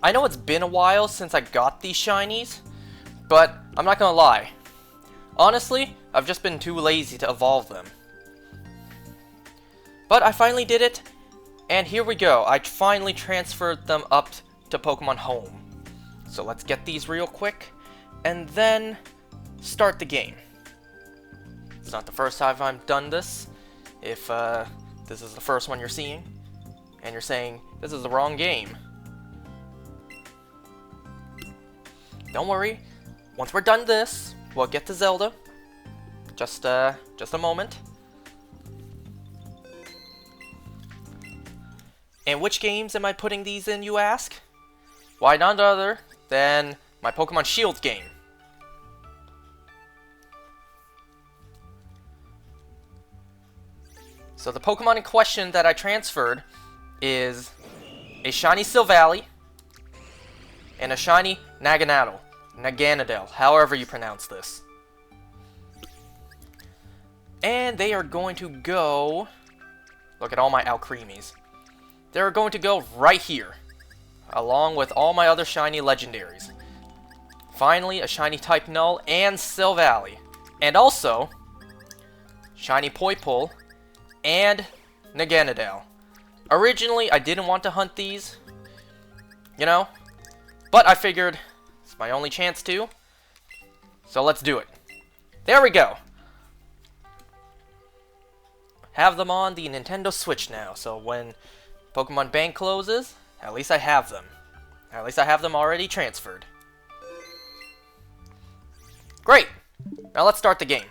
I know it's been a while since I got these shinies, but I'm not gonna lie. Honestly, I've just been too lazy to evolve them. But I finally did it, and here we go. I finally transferred them up to Pokemon Home. So let's get these real quick, and then start the game. It's not the first time I've done this. If this is the first one you're seeing, and you're saying, this is the wrong game. Don't worry, once we're done this, we'll get to Zelda. Just a moment. And which games am I putting these in, you ask? Why, none other than my Pokemon Shield game. So the Pokemon in question that I transferred is a shiny Silvally and a shiny Naganadel, however you pronounce this. And they are going to go... Look at all my Alcremies. They're going to go right here, along with all my other shiny legendaries. Finally, a shiny type Null and Silvally. And also, shiny Poipole and Naganadel. Originally, I didn't want to hunt these, you know, but I figured it's my only chance to, so let's do it. There we go. Have them on the Nintendo Switch now, so when Pokemon Bank closes, at least I have them. At least I have them already transferred. Great! Now let's start the game.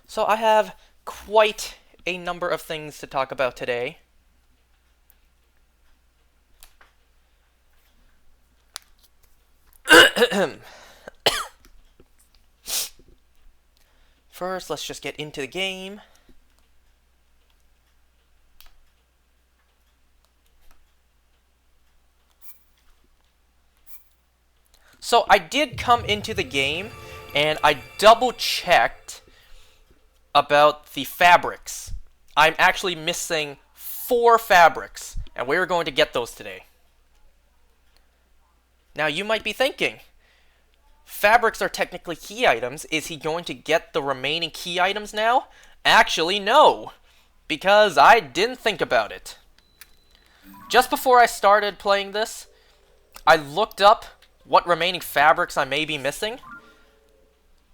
So I have quite a number of things to talk about today. First, let's just get into the game. So I did come into the game and I double-checked about the fabrics. I'm actually missing 4 fabrics, and we're going to get those today. Now you might be thinking, fabrics are technically key items. Is he going to get the remaining key items now? Actually, no, because I didn't think about it. Just before I started playing this, I looked up what remaining fabrics I may be missing,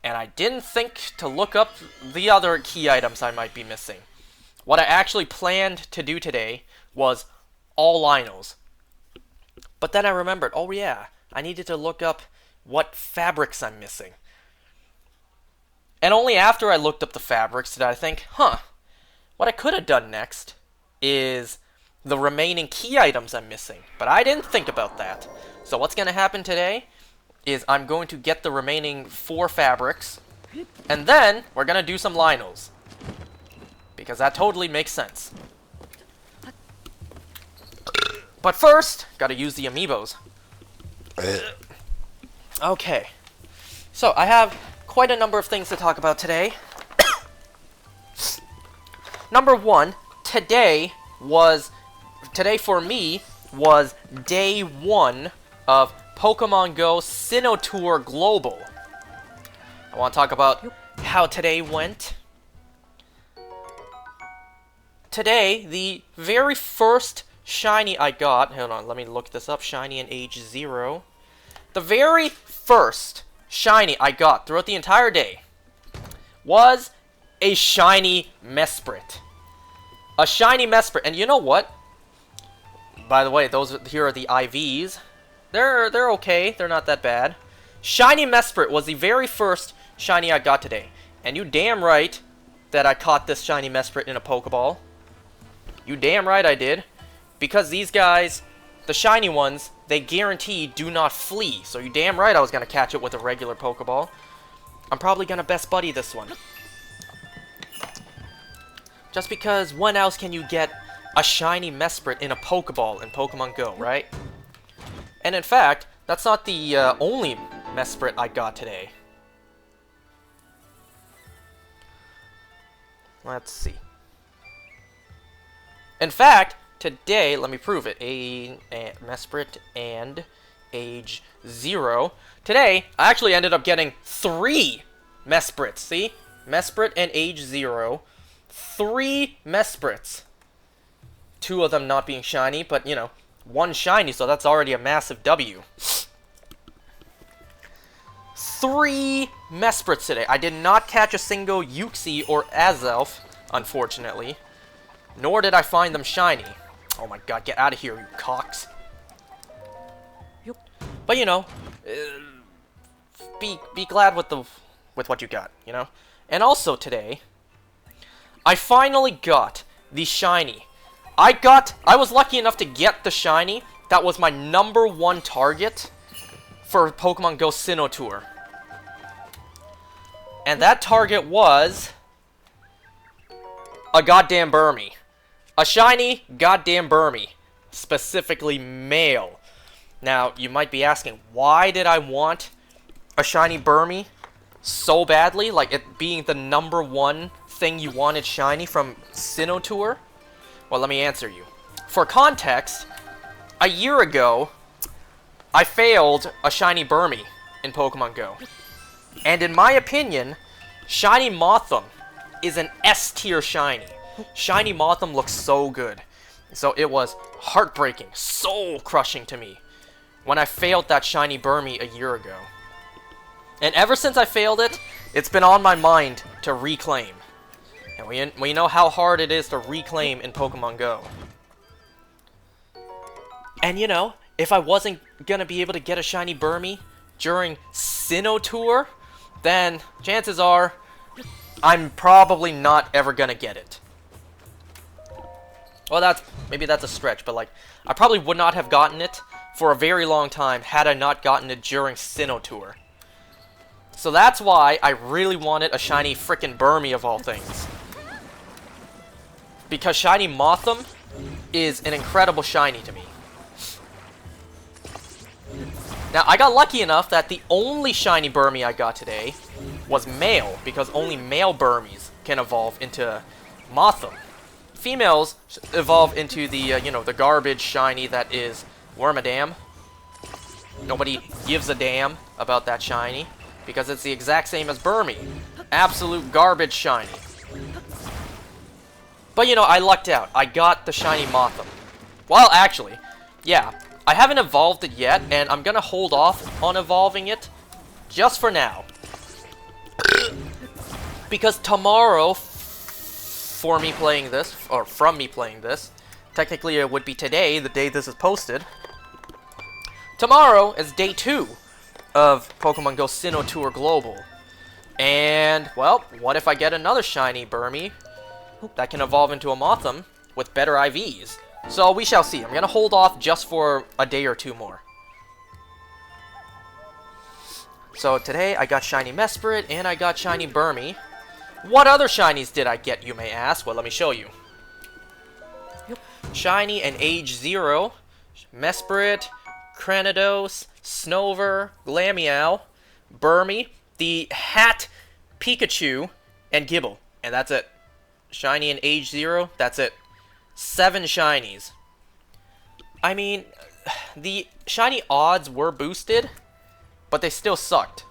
and I didn't think to look up the other key items I might be missing. What I actually planned to do today was all Lynels. But then I remembered, oh yeah, I needed to look up what fabrics I'm missing. And only after I looked up the fabrics did I think, what I could have done next is the remaining key items I'm missing. But I didn't think about that. So what's going to happen today is I'm going to get the remaining 4 fabrics, and then we're going to do some Lynels. Because that totally makes sense. But first, gotta use the amiibos. Okay. So, I have quite a number of things to talk about today. Number 1, today for me was day 1 of Pokemon Go Sinnoh Tour Global. I want to talk about how today went. Today, the very first shiny I got, hold on, let me look this up, shiny in age 0. The very first shiny I got throughout the entire day was a shiny Mesprit. A shiny Mesprit, and you know what? By the way, here are the IVs. They're okay, they're not that bad. Shiny Mesprit was the very first shiny I got today. And you damn right that I caught this shiny Mesprit in a Pokeball. You damn right I did. Because these guys, the shiny ones, they guarantee do not flee. So you damn right I was going to catch it with a regular Pokeball. I'm probably going to best buddy this one. Just because when else can you get a shiny Mesprit in a Pokeball in Pokemon Go, right? And in fact, that's not the only Mesprit I got today. Let's see. In fact, today, let me prove it. Mesprit and age 0. Today, I actually ended up getting 3 Mesprits. See? Mesprit and age 0. 3 Mesprits. 2 of them not being shiny, but, you know, 1 shiny, so that's already a massive W. 3 Mesprits today. I did not catch a single Uxie or Azelf, unfortunately. Nor did I find them shiny. Oh my god, get out of here, you cocks. But, you know, be glad with what you got, you know? And also today, I finally got the shiny. I was lucky enough to get the shiny. That was my #1 target for Pokemon Go Sinnoh Tour. And that target was a goddamn Burmy. A shiny goddamn Burmy. Specifically male. Now, you might be asking, why did I want a shiny Burmy so badly? Like, it being the #1 thing you wanted shiny from Sinnoh Tour? Well, let me answer you. For context, a year ago, I failed a shiny Burmy in Pokemon Go. And in my opinion, Shiny Mothim is an S-tier shiny. Shiny Mothim looks so good. So it was heartbreaking, soul-crushing to me when I failed that shiny Burmy a year ago. And ever since I failed it, it's been on my mind to reclaim. And we know how hard it is to reclaim in Pokemon Go. And you know, if I wasn't gonna be able to get a shiny Burmy during Sinnoh Tour, then chances are I'm probably not ever gonna get it. Well, maybe that's a stretch, but like, I probably would not have gotten it for a very long time had I not gotten it during Sinnoh Tour. So that's why I really wanted a shiny frickin' Burmy of all things. Because shiny Mothim is an incredible shiny to me. Now, I got lucky enough that the only shiny Burmy I got today was male, because only male Burmies can evolve into Mothim. Females evolve into the, you know, the garbage shiny that is Wormadam. Nobody gives a damn about that shiny, because it's the exact same as Burmy. Absolute garbage shiny. But, you know, I lucked out. I got the shiny Mothim. Well, actually, yeah, I haven't evolved it yet, and I'm gonna hold off on evolving it just for now. Because tomorrow, for me playing this, or from me playing this, technically it would be today, the day this is posted. Tomorrow is day 2 of Pokemon Go Sinnoh Tour Global. And, well, what if I get another shiny Burmy that can evolve into a Mothim with better IVs? So we shall see. I'm gonna hold off just for a day or 2 more. So today I got shiny Mesprit and I got shiny Burmy. What other shinies did I get, you may ask? Well, let me show you. Shiny and age 0, Mesprit, Cranidos, Snover, Glameow, Burmy, the Hat Pikachu, and Gibble. And that's it. Shiny and age 0, that's it. 7 shinies. I mean, the shiny odds were boosted, but they still sucked.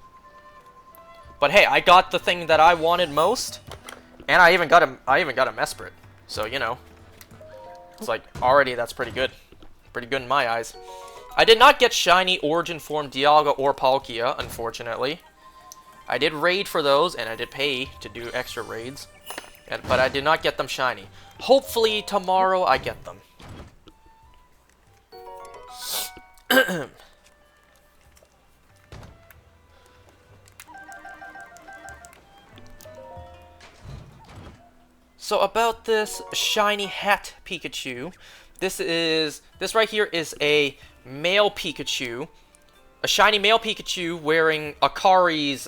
But hey, I got the thing that I wanted most, and I even got a Mesprit. So, you know, it's like, already that's pretty good. Pretty good in my eyes. I did not get shiny Origin Form Dialga or Palkia, unfortunately. I did raid for those, and I did pay to do extra raids. But I did not get them shiny. Hopefully tomorrow I get them. So about this shiny Hat Pikachu, this right here is a male Pikachu, a shiny male Pikachu wearing Akari's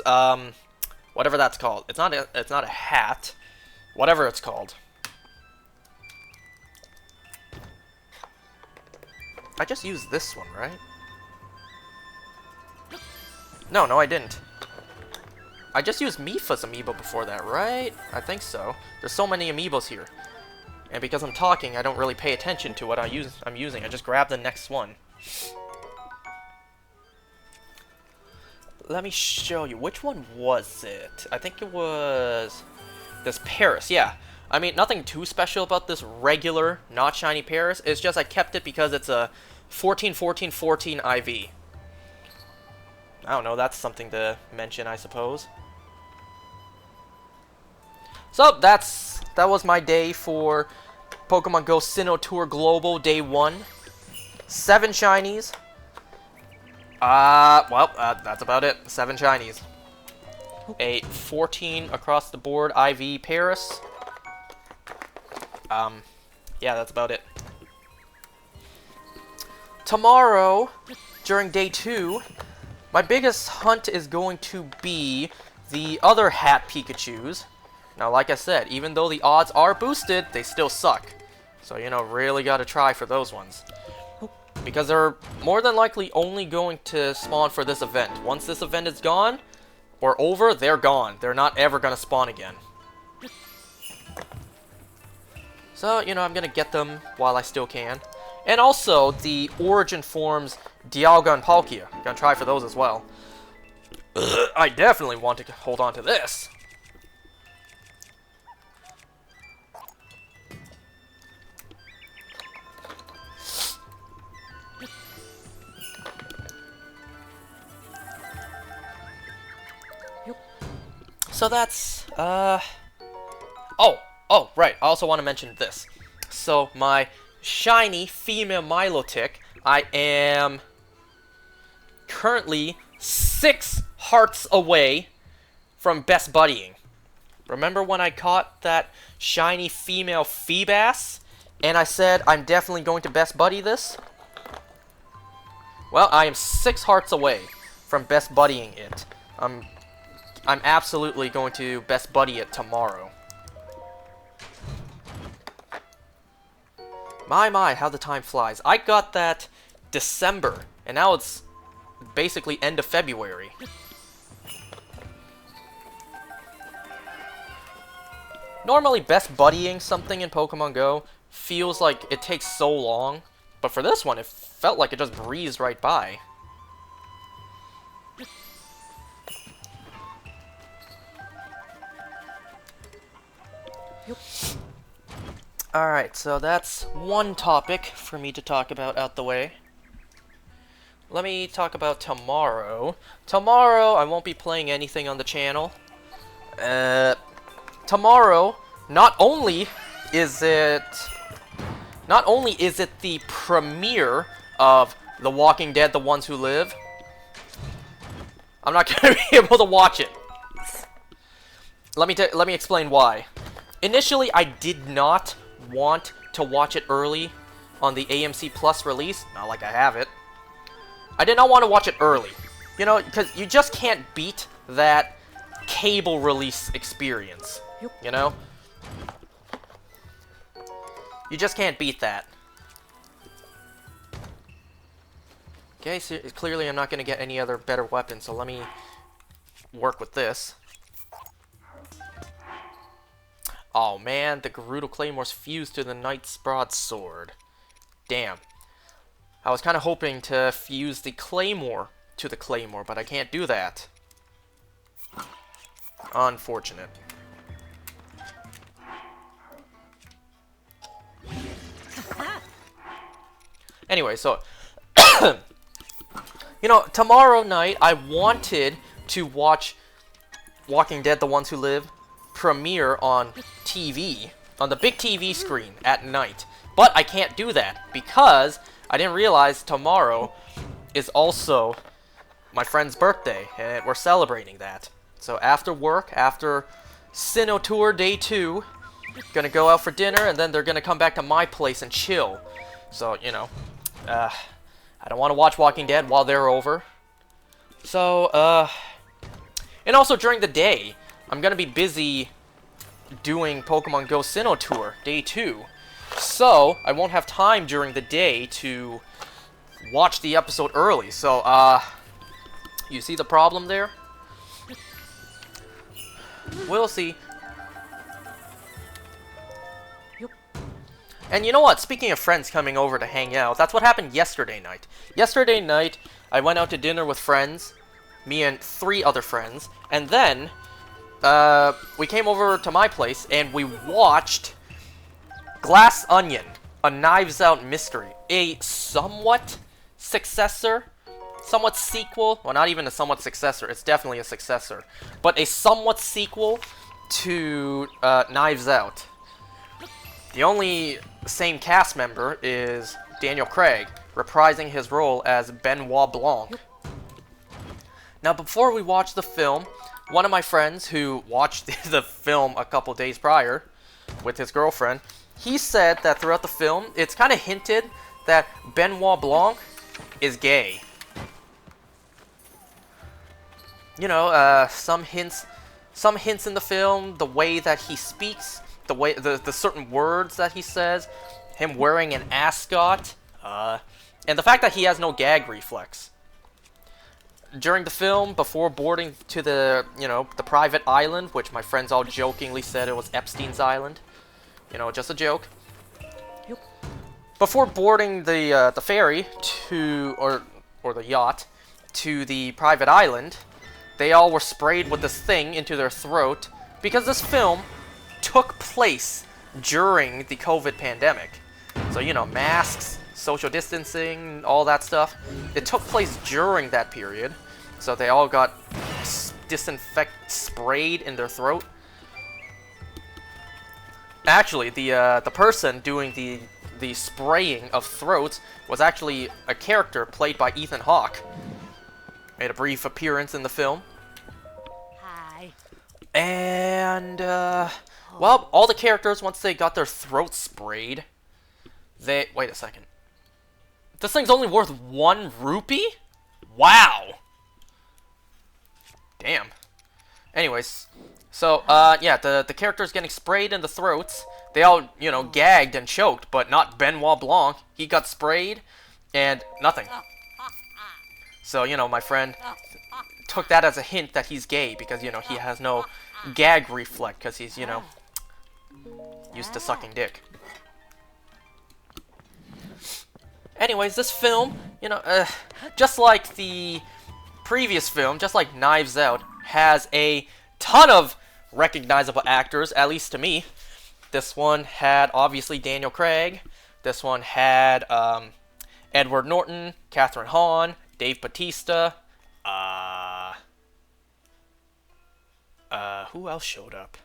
whatever that's called. It's not a hat. Whatever it's called. I just used this one, right? No, I didn't. I just used Mifa's amiibo before that, right? I think so. There's so many amiibos here. And because I'm talking, I don't really pay attention to what I'm using. I just grab the next one. Let me show you. Which one was it? I think it was this Paris. Yeah. I mean, nothing too special about this regular, not shiny Paris. It's just I kept it because it's a 14-14-14 IV. I don't know, that's something to mention, I suppose. So, that was my day for Pokemon Go Sinnoh Tour Global Day 1. 7 shinies. That's about it. 7 shinies. A 14 across the board IV Paris. Yeah, that's about it. Tomorrow, during Day 2, my biggest hunt is going to be the other hat Pikachus. Now, like I said, even though the odds are boosted, they still suck. So, you know, really gotta try for those ones. Because they're more than likely only going to spawn for this event. Once this event is gone, or over, they're gone. They're not ever gonna spawn again. So, you know, I'm gonna get them while I still can. And also, the Origin Forms Dialga and Palkia. Gonna try for those as well. I definitely want to hold on to this. So that's, Oh, right, I also want to mention this. So, my shiny female Milotic, I am currently 6 hearts away from best buddying. Remember when I caught that shiny female Feebas, and I said I'm definitely going to best buddy this? Well, I am 6 hearts away from best buddying it. I'm absolutely going to best buddy it tomorrow. My, how the time flies. I got that December, and now it's basically end of February. Normally, best buddying something in Pokemon Go feels like it takes so long, but for this one, it felt like it just breezed right by. Alright, so that's one topic for me to talk about out the way. Let me talk about tomorrow. Tomorrow, I won't be playing anything on the channel. Tomorrow, not only is it the premiere of The Walking Dead: The Ones Who Live, I'm not going to be able to watch it. Let me explain why. Initially, I did not want to watch it early on the AMC Plus release. Not like I have it. I did not want to watch it early. You know, because you just can't beat that cable release experience. You know? You just can't beat that. Okay, so clearly I'm not going to get any other better weapon, so let me work with this. Oh man, the Gerudo Claymore's fused to the Knight's Broadsword. Damn. I was kind of hoping to fuse the Claymore to the Claymore, but I can't do that. Unfortunate. Anyway, so... you know, tomorrow night, I wanted to watch Walking Dead: The Ones Who Live premiere on TV, on the big TV screen at night. But I can't do that because I didn't realize tomorrow is also my friend's birthday, and we're celebrating that. So after work, after Sinnoh Tour Day 2, gonna go out for dinner, and then they're gonna come back to my place and chill. So, you know, I don't want to watch Walking Dead while they're over. So, and also during the day, I'm gonna be busy doing Pokemon Go Sinnoh Tour Day 2. So, I won't have time during the day to watch the episode early. So, you see the problem there? We'll see. And you know what? Speaking of friends coming over to hang out, that's what happened yesterday night. Yesterday night, I went out to dinner with friends, me and 3 other friends, and then we came over to my place and we watched Glass Onion, a Knives Out mystery, a somewhat successor, somewhat sequel, well, not even a somewhat successor, it's definitely a successor, but a somewhat sequel to Knives Out. The only same cast member is Daniel Craig, reprising his role as Benoit Blanc. Now, before we watch the film, one of my friends who watched the film a couple days prior with his girlfriend, he said that throughout the film, it's kind of hinted that Benoit Blanc is gay. You know, some hints in the film, the way that he speaks, the certain words that he says, him wearing an ascot, and the fact that he has no gag reflex. During the film, before boarding to the private island, which my friends all jokingly said it was Epstein's Island, just a joke. Before boarding the ferry or the yacht to the private island, they all were sprayed with this thing into their throat because this film took place during the COVID pandemic. So, masks, social distancing, all that stuff. It took place during that period. So they all got sprayed in their throat. Actually, the person doing the spraying of throats was actually a character played by Ethan Hawke. Made a brief appearance in the film. Hi. And, well, all the characters, once they got their throats sprayed, wait a second. This thing's only worth 1 rupee? Wow! Damn. Anyways, so, yeah, the characters getting sprayed in the throats, they all, gagged and choked, but not Benoit Blanc. He got sprayed, and nothing. So, my friend took that as a hint that he's gay, because, he has no gag reflex, because he's, used to sucking dick. Anyways, this film, just like the previous film, just like Knives Out, has a ton of recognizable actors, at least to me. This one had, obviously, Daniel Craig. This one had Edward Norton, Catherine Hahn, Dave Bautista. Who else showed up?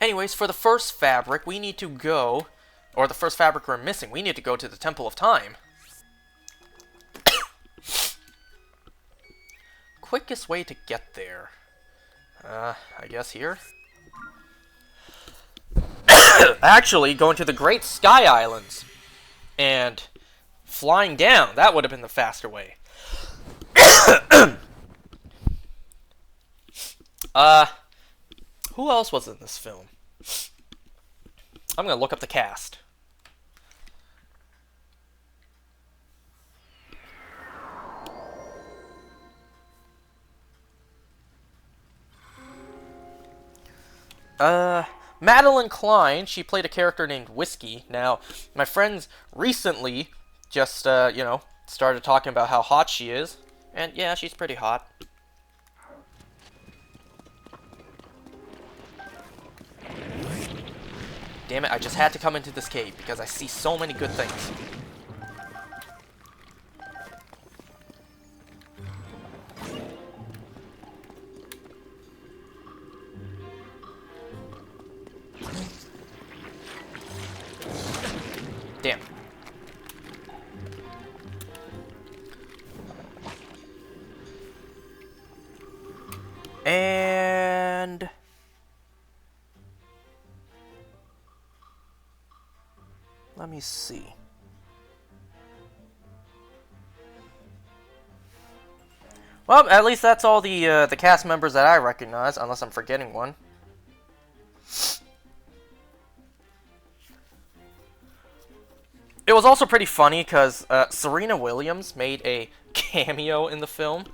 Anyways, for the first fabric, we need to go, or the first fabric we're missing, we need to go to the Temple of Time. Quickest way to get there. I guess here? Actually, going to the Great Sky Islands. And flying down, that would have been the faster way. Who else was in this film? I'm gonna look up the cast. Madeline Klein, she played a character named Whiskey. Now, my friends recently just, started talking about how hot she is. And yeah, she's pretty hot. Damn it, I just had to come into this cave because I see so many good things. Damn. And let me see. Well, at least that's all the cast members that I recognize, unless I'm forgetting one. It was also pretty funny because Serena Williams made a cameo in the film.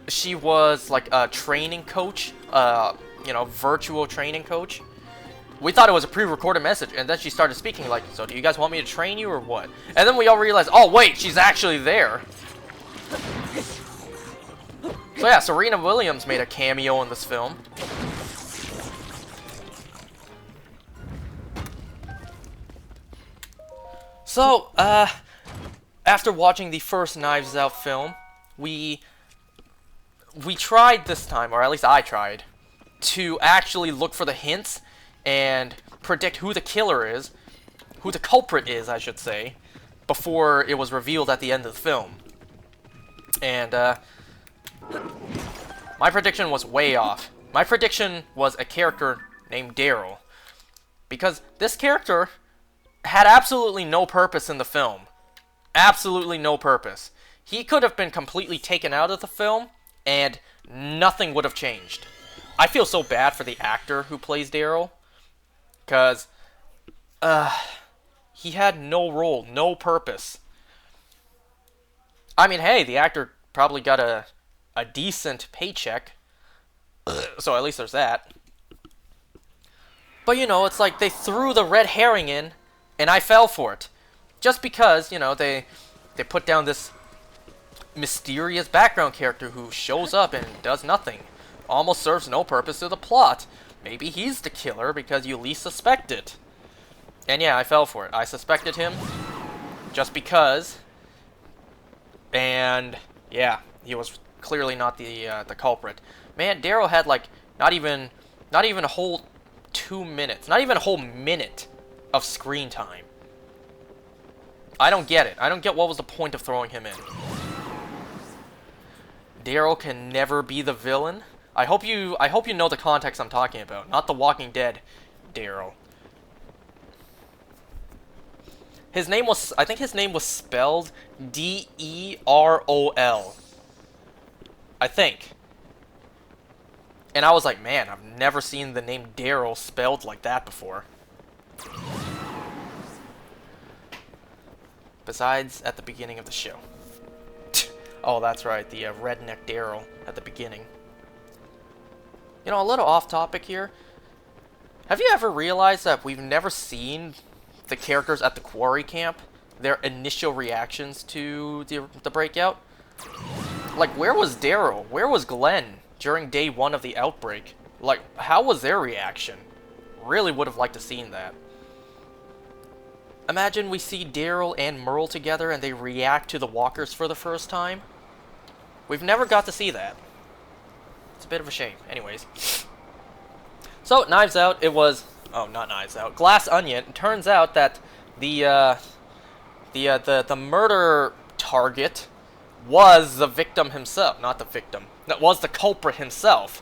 She was like a training coach, virtual training coach. we thought it was a pre-recorded message, and then she started speaking like, so do you guys want me to train you or what? And then we all realized, oh wait, she's actually there. So yeah, Serena Williams made a cameo in this film. So, after watching the first Knives Out film, we tried this time, or at least I tried, to actually look for the hints and predict who the killer is, who the culprit is, I should say, before it was revealed at the end of the film. And, my prediction was way off. My prediction was a character named Daryl. Because this character had absolutely no purpose in the film. Absolutely no purpose. He could have been completely taken out of the film, and nothing would have changed. I feel so bad for the actor who plays Daryl, because he had no role, no purpose. I mean, hey, the actor probably got a decent paycheck, so at least there's that. But, you know, it's like they threw the red herring in, and I fell for it. Just because, you know, they put down this mysterious background character who shows up and does nothing. Almost serves no purpose to the plot. Maybe he's the killer because you least suspect it. And yeah, I fell for it. I suspected him just because. And yeah, he was clearly not the culprit. Man, Daryl had like not even a whole 2 minutes, not even a whole minute of screen time. I don't get it. I don't get what was the point of throwing him in. Daryl can never be the villain. I hope you know the context I'm talking about, not the Walking Dead Daryl. His name was, I think his name was spelled D-E-R-O-L. I think. And I was like, man, I've never seen the name Daryl spelled like that before. Besides, at the beginning of the show. Oh, that's right, the redneck Daryl at the beginning. You know, a little off topic here. Have you ever realized that we've never seen the characters at the quarry camp, their initial reactions to the breakout? Like, where was Daryl? Where was Glenn during day 1 of the outbreak? Like, how was their reaction? Really would have liked to seen that. Imagine we see Daryl and Merle together and they react to the walkers for the first time. We've never got to see that. It's a bit of a shame. Anyways. So, Knives Out, it was... Oh, not Knives Out. Glass Onion. It turns out that the murder target was the victim himself. Not the victim. That was the culprit himself.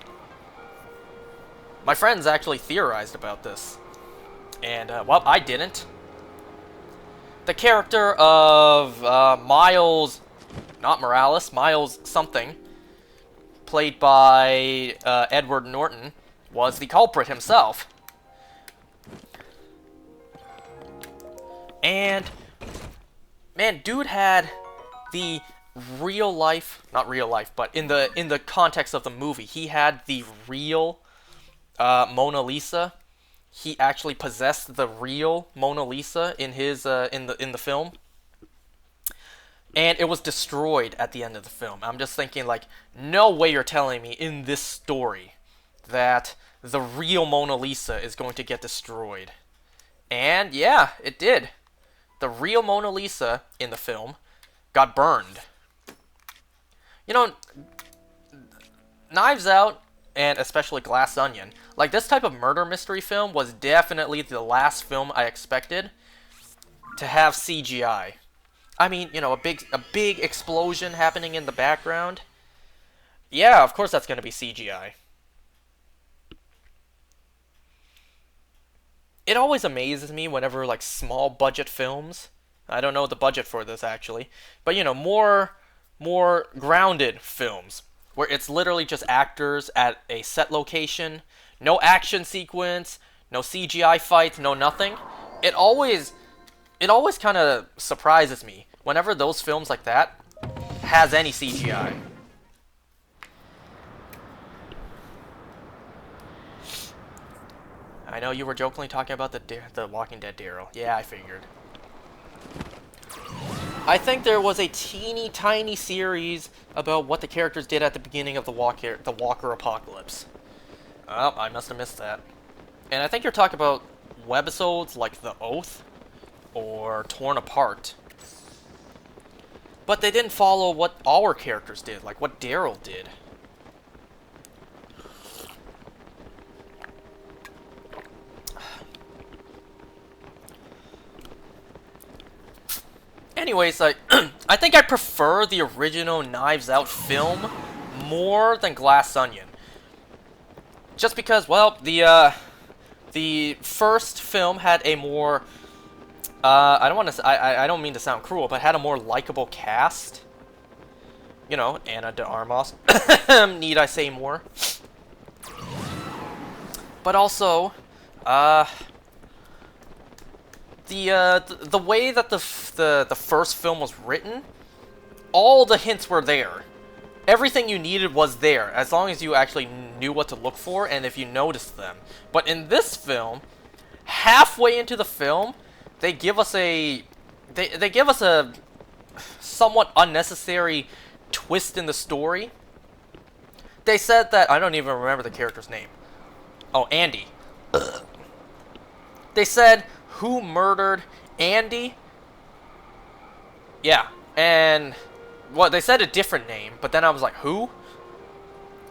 My friends actually theorized about this. And, well, I didn't. The character of Miles, not Morales, Miles something, played by Edward Norton, was the culprit himself. And, man, dude had the real life, not real life, but in the context of the movie, he had the real Mona Lisa. He actually possessed the real Mona Lisa in his in the film, and it was destroyed at the end of the film. I'm just thinking, like, no way you're telling me in this story that the real Mona Lisa is going to get destroyed. And yeah, it did. The real Mona Lisa in the film got burned. You know, Knives Out, and especially Glass Onion, like, this type of murder mystery film was definitely the last film I expected to have CGI. I mean, you know, a big explosion happening in the background. Yeah, of course that's going to be CGI. It always amazes me whenever, like, small budget films, I don't know the budget for this actually, but, you know, more grounded films where it's literally just actors at a set location, no action sequence, no CGI fights, no nothing. It always kind of surprises me whenever those films like that has any CGI. I know you were jokingly talking about the Walking Dead Daryl. Yeah, I figured. I think there was a teeny tiny series about what the characters did at the beginning of the Walker Apocalypse. Oh, I must have missed that. And I think you're talking about webisodes like The Oath or Torn Apart. But they didn't follow what our characters did, like what Daryl did. Anyways, I think I prefer the original Knives Out film more than Glass Onion. Just because, well, the first film had a more I don't want to. I don't mean to sound cruel, but had a more likable cast. You know, Ana de Armas. Need I say more? But also, the way that the first film was written, all the hints were there. Everything you needed was there, as long as you actually knew what to look for and if you noticed them. But in this film, halfway into the film, they give us a somewhat unnecessary twist in the story. They said that I don't even remember the character's name. Oh, Andy. They said who murdered Andy? Yeah, and well, they said a different name, but then I was like, who?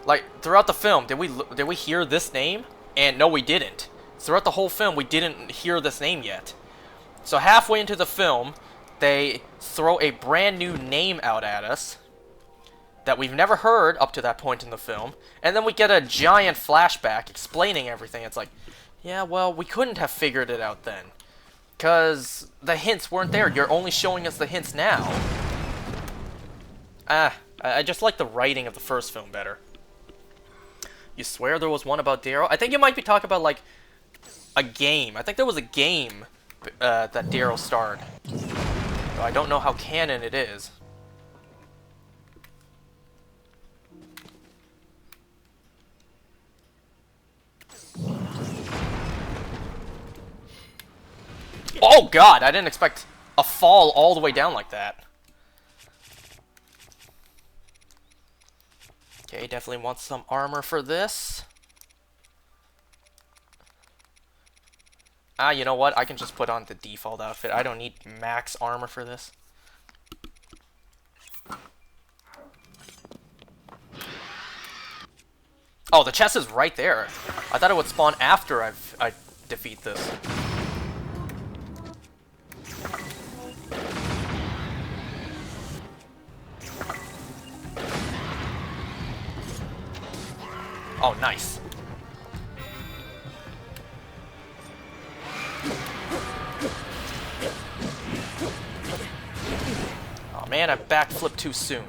Like throughout the film, did we hear this name? And no, we didn't. Throughout the whole film, we didn't hear this name yet. So halfway into the film, they throw a brand new name out at us that we've never heard up to that point in the film, and then we get a giant flashback explaining everything. It's like, yeah, well, we couldn't have figured it out then, because the hints weren't there. You're only showing us the hints now. I just like the writing of the first film better. You swear there was one about Daryl? I think you might be talking about, like, a game. I think there was a game that Daryl starred. Though I don't know how canon it is. Oh god, I didn't expect a fall all the way down like that. Okay, definitely want some armor for this. Ah, you know what? I can just put on the default outfit. I don't need max armor for this. Oh, the chest is right there. I thought it would spawn after I defeat this. Oh, nice. Oh man, I backflipped too soon.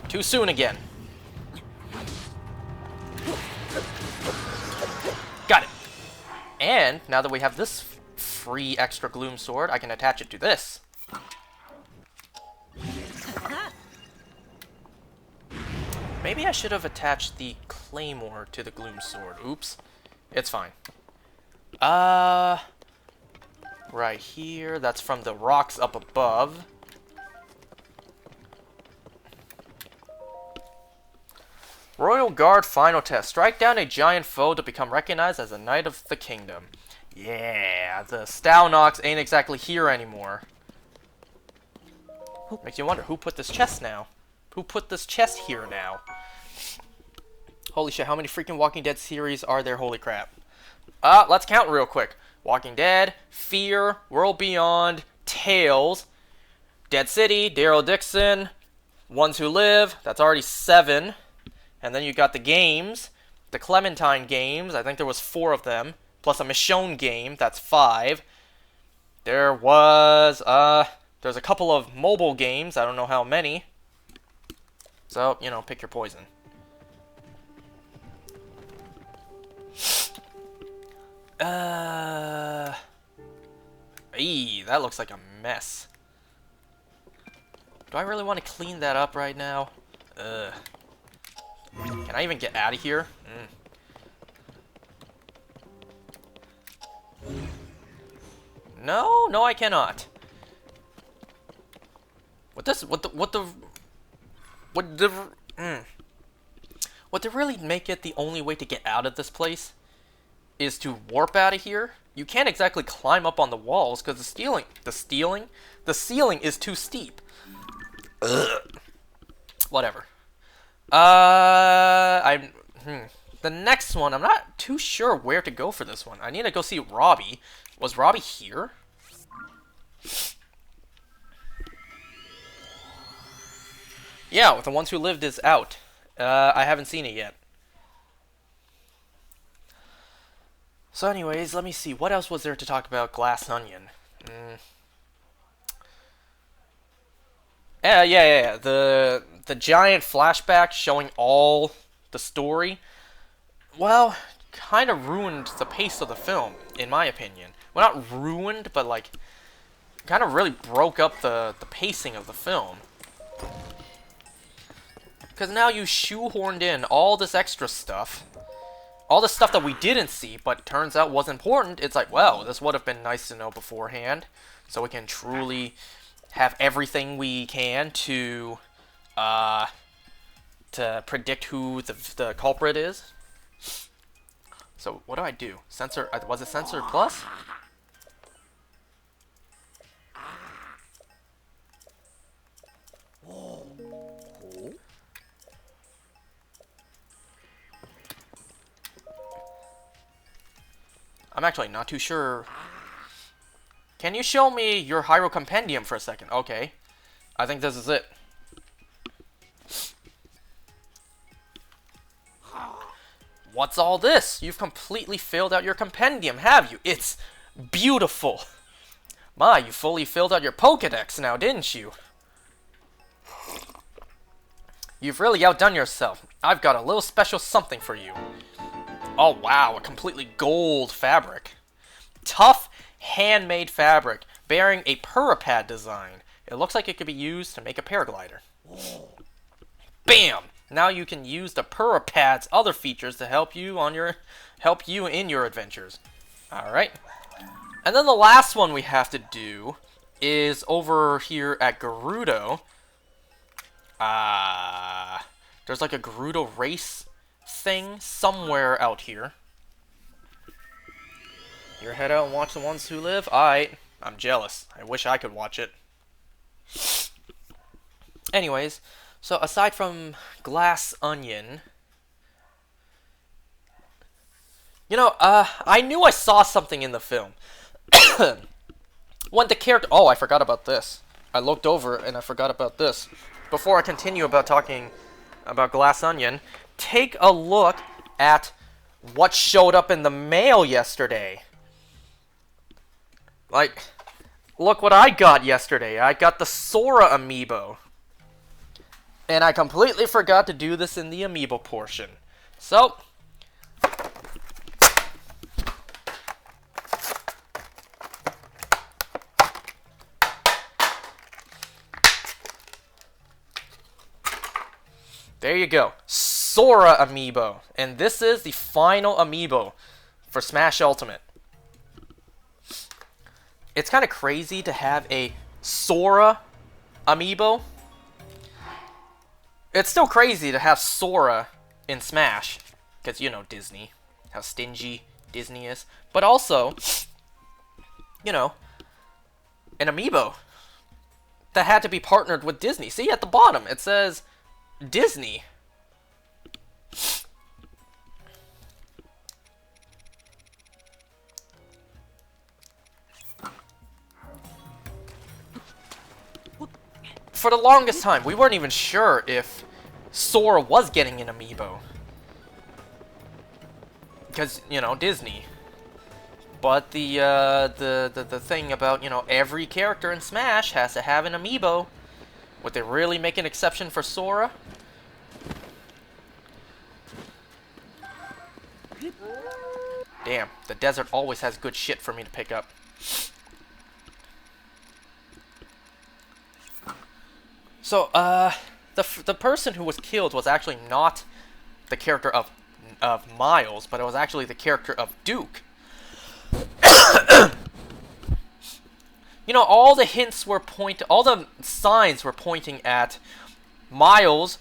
Too soon again. Got it. And now that we have this free extra gloom sword, I can attach it to this. Maybe I should have attached the claymore to the gloom sword. Oops. It's fine. Right here. That's from the rocks up above. Royal Guard final test. Strike down a giant foe to become recognized as a Knight of the Kingdom. Yeah, the Stalnox ain't exactly here anymore. Makes you wonder, who put this chest now? Who put this chest here now? Holy shit, how many freaking Walking Dead series are there? Holy crap. Let's count real quick. Walking Dead, Fear, World Beyond, Tales, Dead City, Daryl Dixon, Ones Who Live, that's already 7. And then you got the games, the Clementine games, I think there was 4 of them, plus a Michonne game, that's 5. There was, there's a couple of mobile games, I don't know how many. So, you know, pick your poison. Eee, that looks like a mess. Do I really want to clean that up right now? Can I even get out of here? No, no, I cannot. What would they really make it the only way to get out of this place is to warp out of here? You can't exactly climb up on the walls because the ceiling is too steep. Ugh. Whatever. The next one, I'm not too sure where to go for this one. I need to go see Robbie. Was Robbie here? Yeah, the ones who lived is out. I haven't seen it yet. So anyways, let me see. What else was there to talk about Glass Onion? Yeah. The giant flashback showing all the story, well, kind of ruined the pace of the film, in my opinion. Well, not ruined, but like, kind of really broke up the pacing of the film. Because now you shoehorned in all this extra stuff. All the stuff that we didn't see, but turns out was important. It's like, well, this would have been nice to know beforehand. So we can truly have everything we can to predict who the culprit is. So, what do I do? Censor, was it Censor Plus? I'm actually not too sure. Can you show me your Hyrule Compendium for a second? Okay. I think this is it. What's all this? You've completely filled out your compendium, have you? It's beautiful. My, you fully filled out your Pokédex now, didn't you? You've really outdone yourself. I've got a little special something for you. Oh wow, a completely gold fabric. Tough, handmade fabric, bearing a Purapad design. It looks like it could be used to make a paraglider. Bam! Now you can use the Purapad's other features to help you in your adventures. Alright. And then the last one we have to do is over here at Gerudo. There's like a Gerudo race thing somewhere out here. You head out and watch the ones who live? I'm jealous. I wish I could watch it. Anyways, so aside from Glass Onion, you know, I knew I saw something in the film. When the character... Oh, I forgot about this. I looked over and I forgot about this. Before I continue about talking about Glass Onion, take a look at what showed up in the mail yesterday. Like, look what I got yesterday. I got the Sora amiibo. And I completely forgot to do this in the amiibo portion. So, there you go. Sora amiibo. And this is the final amiibo for Smash Ultimate. It's kind of crazy to have a Sora amiibo. It's still crazy to have Sora in Smash. Because, you know, Disney. How stingy Disney is. But also, you know, an amiibo that had to be partnered with Disney. See, at the bottom, it says Disney. For the longest time, we weren't even sure if Sora was getting an amiibo. Because, you know, Disney. But the thing about, you know, every character in Smash has to have an amiibo. Would they really make an exception for Sora? Damn, the desert always has good shit for me to pick up. So, the person who was killed was actually not the character of Miles, but it was actually the character of Duke. You know, all the signs were pointing at Miles.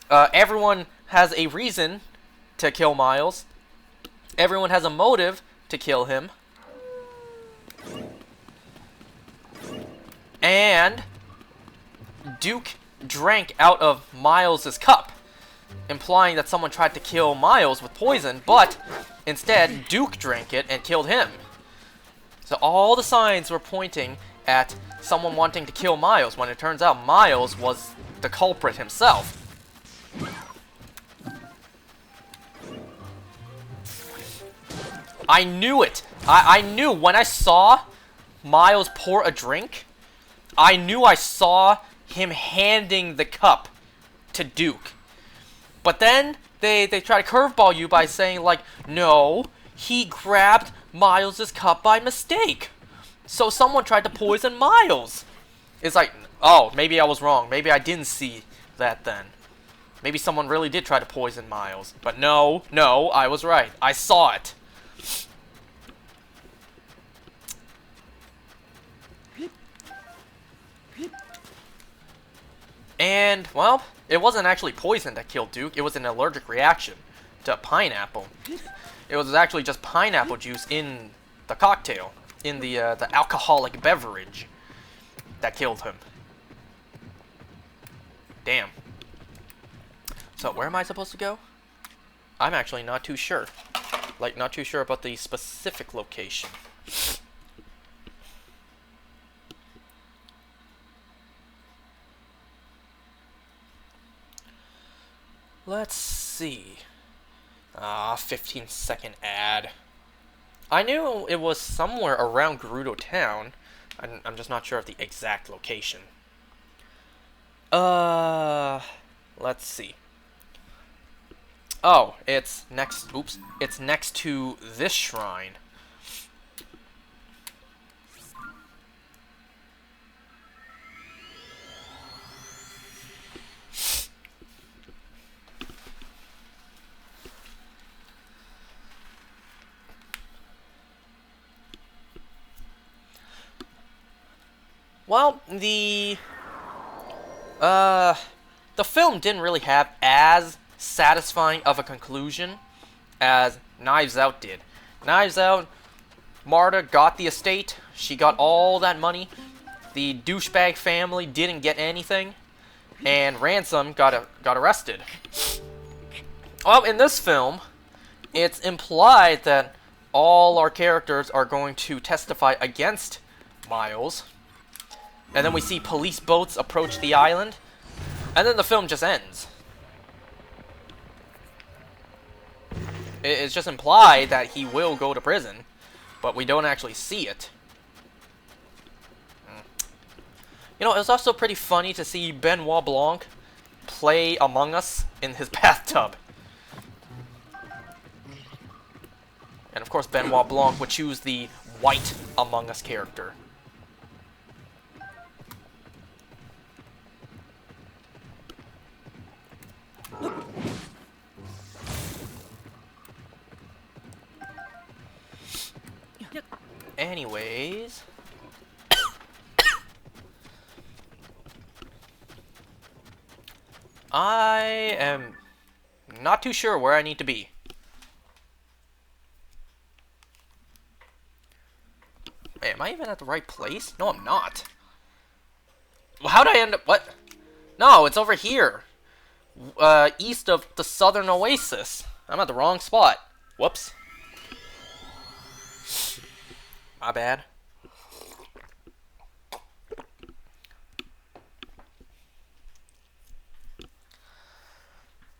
Everyone has a reason to kill Miles. Everyone has a motive to kill him. And Duke drank out of Miles's cup, implying that someone tried to kill Miles with poison, but instead Duke drank it and killed him. So all the signs were pointing at someone wanting to kill Miles, when it turns out Miles was the culprit himself. I knew it! I knew when I saw Miles pour a drink, I knew I saw him handing the cup to Duke. But then they try to curveball you by saying, like, no, he grabbed Miles's cup by mistake. So someone tried to poison Miles. It's like, oh, maybe I was wrong. Maybe I didn't see that then. Maybe someone really did try to poison Miles. But no, I was right. I saw it. And, well, it wasn't actually poison that killed Duke. It was an allergic reaction to pineapple. It was actually just pineapple juice in the cocktail, in the alcoholic beverage, that killed him. Damn. So, where am I supposed to go? I'm actually not too sure. Like, not too sure about the specific location. Let's see. 15-second ad. I knew it was somewhere around Gerudo Town. I'm just not sure of the exact location. Let's see. Oh, it's next. Oops. It's next to this shrine. Well, the film didn't really have as satisfying of a conclusion as Knives Out did. Knives Out, Marta got the estate. She got all that money. The douchebag family didn't get anything, and Ransom got arrested. Well, in this film, it's implied that all our characters are going to testify against Miles. And then we see police boats approach the island. And then the film just ends. It's just implied that he will go to prison. But we don't actually see it. You know, it was also pretty funny to see Benoit Blanc play Among Us in his bathtub. And of course Benoit Blanc would choose the white Among Us character. Anyways, I am not too sure where I need to be. Wait, am I even at the right place? No, I'm not. Well, how'd I end up? What? No, it's over here. East of the Southern Oasis. I'm at the wrong spot. Whoops. My bad.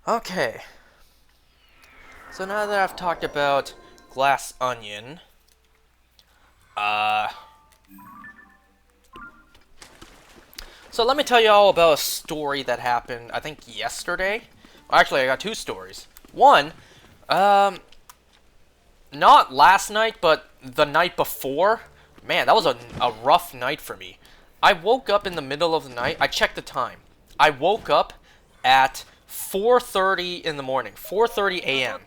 Okay. So now that I've talked about Glass Onion, so let me tell you all about a story that happened, I think, yesterday. Well, actually, I got two stories. One, not last night, but the night before. Man, that was a rough night for me. I woke up in the middle of the night. I checked the time. I woke up at 4:30 in the morning, 4:30 a.m.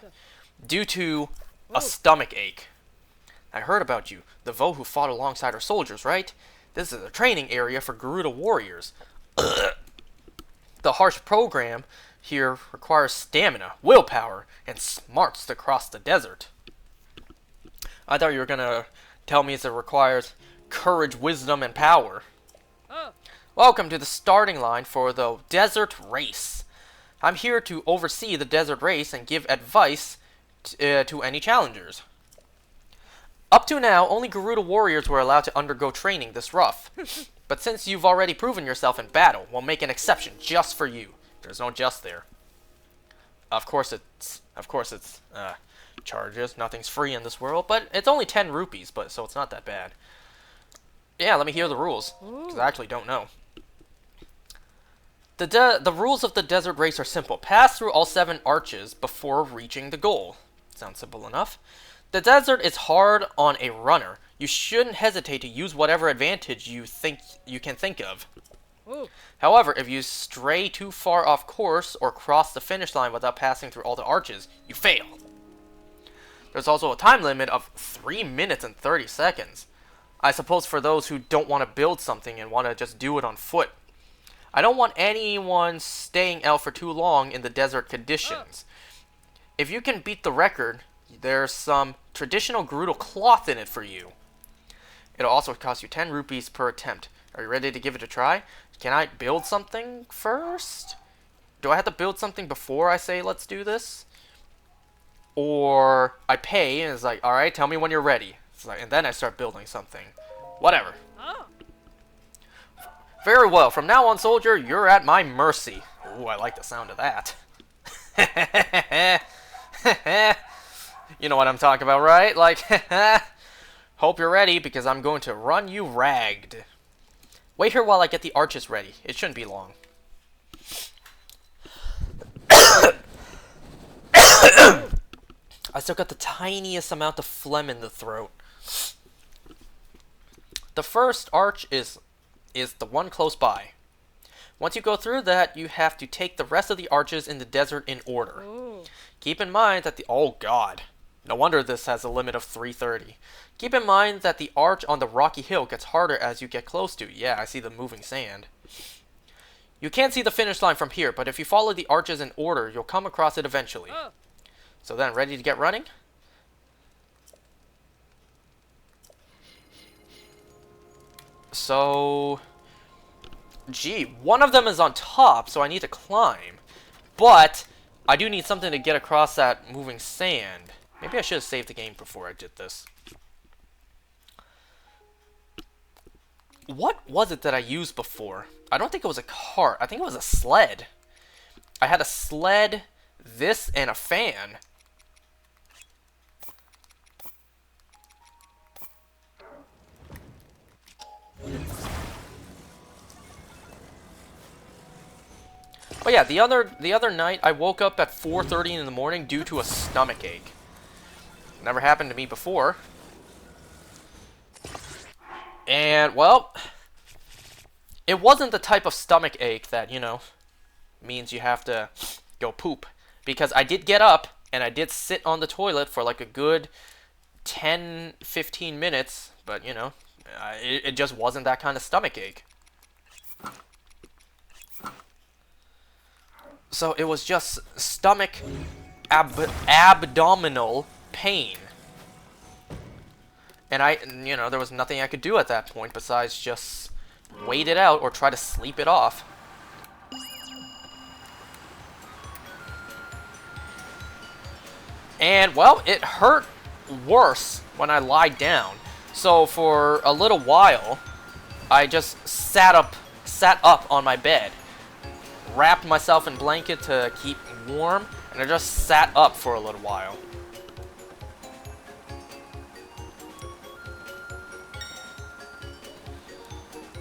due to a stomach ache. I heard about you, the Vo who fought alongside our soldiers, right? This is a training area for Garuda warriors. The harsh program here requires stamina, willpower, and smarts to cross the desert. I thought you were gonna tell me it requires courage, wisdom, and power. Welcome to the starting line for the desert race. I'm here to oversee the desert race and give advice to any challengers. Up to now, only Garuda warriors were allowed to undergo training this rough. But since you've already proven yourself in battle, we'll make an exception just for you. There's no just there. Of course it's charges. Nothing's free in this world, but it's only 10 rupees, so it's not that bad. Yeah, let me hear the rules, because I actually don't know. The rules of the desert race are simple. Pass through all 7 arches before reaching the goal. Sounds simple enough. The desert is hard on a runner. You shouldn't hesitate to use whatever advantage you can think of. However, if you stray too far off course or cross the finish line without passing through all the arches, you fail. There's also a time limit of 3 minutes and 30 seconds. I suppose for those who don't want to build something and want to just do it on foot. I don't want anyone staying out for too long in the desert conditions. If you can beat the record, there's some traditional Gerudo cloth in it for you. It'll also cost you 10 rupees per attempt. Are you ready to give it a try? Can I build something first? Do I have to build something before I say let's do this? Or I pay and it's like, alright, tell me when you're ready. It's like, and then I start building something. Whatever. Very well. From now on, soldier, you're at my mercy. Ooh, I like the sound of that. You know what I'm talking about, right? Like, hope you're ready, because I'm going to run you ragged. Wait here while I get the arches ready. It shouldn't be long. I still got the tiniest amount of phlegm in the throat. The first arch is the one close by. Once you go through that, you have to take the rest of the arches in the desert in order. Keep in mind that oh god. No wonder this has a limit of 330. Keep in mind that the arch on the rocky hill gets harder as you get close to it. Yeah, I see the moving sand. You can't see the finish line from here, but if you follow the arches in order, you'll come across it eventually. So then, ready to get running? So, gee, one of them is on top, so I need to climb. But I do need something to get across that moving sand. Maybe I should have saved the game before I did this. What was it that I used before? I don't think it was a cart. I think it was a sled. I had a sled, this, and a fan. Oh yeah, the other night I woke up at 4:30 in the morning due to a stomach ache. Never happened to me before. And well, it wasn't the type of stomach ache that, you know, means you have to go poop, because I did get up and I did sit on the toilet for like a good 10-15 minutes, but you know, it just wasn't that kind of stomach ache. So it was just stomach abdominal pain. And you know, there was nothing I could do at that point besides just wait it out or try to sleep it off. And well, it hurt worse when I lied down. So for a little while, I just sat up on my bed, wrapped myself in blanket to keep warm, and I just sat up for a little while.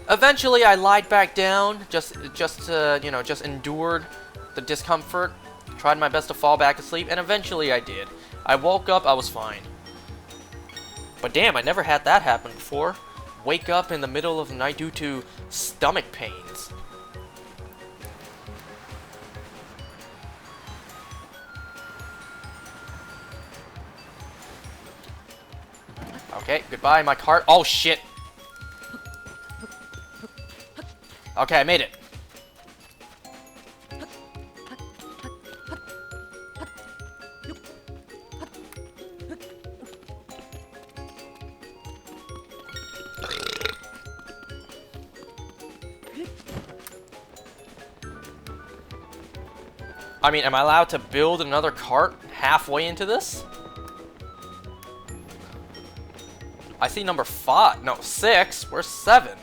Eventually, I lied back down, just endured the discomfort, tried my best to fall back asleep, and eventually I did. I woke up, I was fine. But damn, I never had that happen before. Wake up in the middle of the night due to stomach pains. Okay, goodbye, my cart. Oh, shit. Okay, I made it. I mean, am I allowed to build another cart halfway into this? I see number 5. No, 6. Where's 7?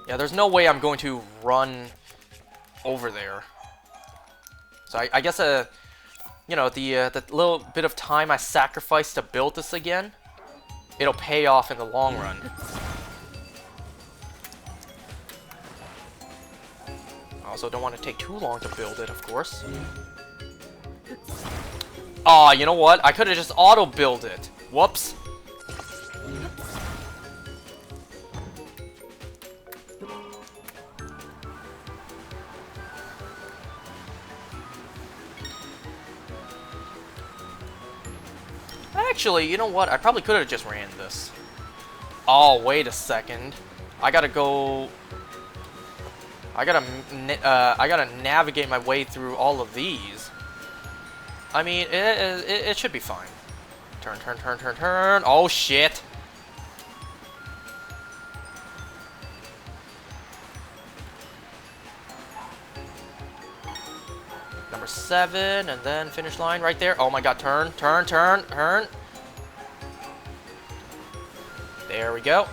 Yeah, there's no way I'm going to run over there. So I guess, you know, the little bit of time I sacrificed to build this again, it'll pay off in the long run. Also, don't want to take too long to build it, of course. Aw, you know what? I could have just auto-build it. Whoops. Actually, you know what? I probably could have just ran this. Oh, wait a second. I gotta go... I gotta navigate my way through all of these. I mean, it should be fine. Turn, turn, turn, turn, turn. Oh, shit. Number 7, and then finish line right there. Oh my god, turn, turn, turn, turn. There we go.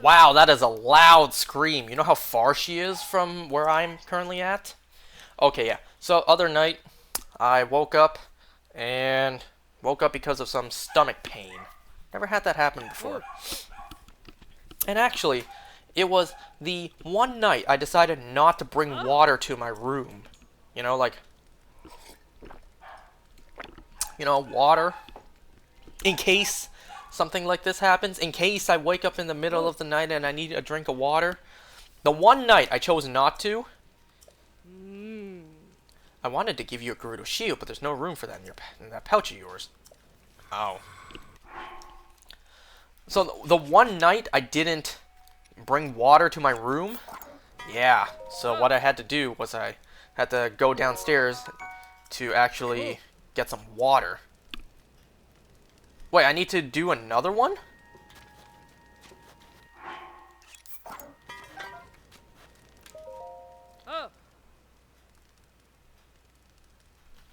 Wow, that is a loud scream. You know how far she is from where I'm currently at? Okay, yeah. So, other night, I woke up because of some stomach pain. Never had that happen before. And actually, it was the one night I decided not to bring water to my room. You know, like, you know, water. In case something like this happens, in case I wake up in the middle of the night and I need a drink of water. The one night I chose not to. I wanted to give you a Gerudo shield, but there's no room for that in that pouch of yours. Oh. So the one night I didn't bring water to my room, yeah. So what I had to do was I had to go downstairs to actually get some water. Wait, I need to do another one?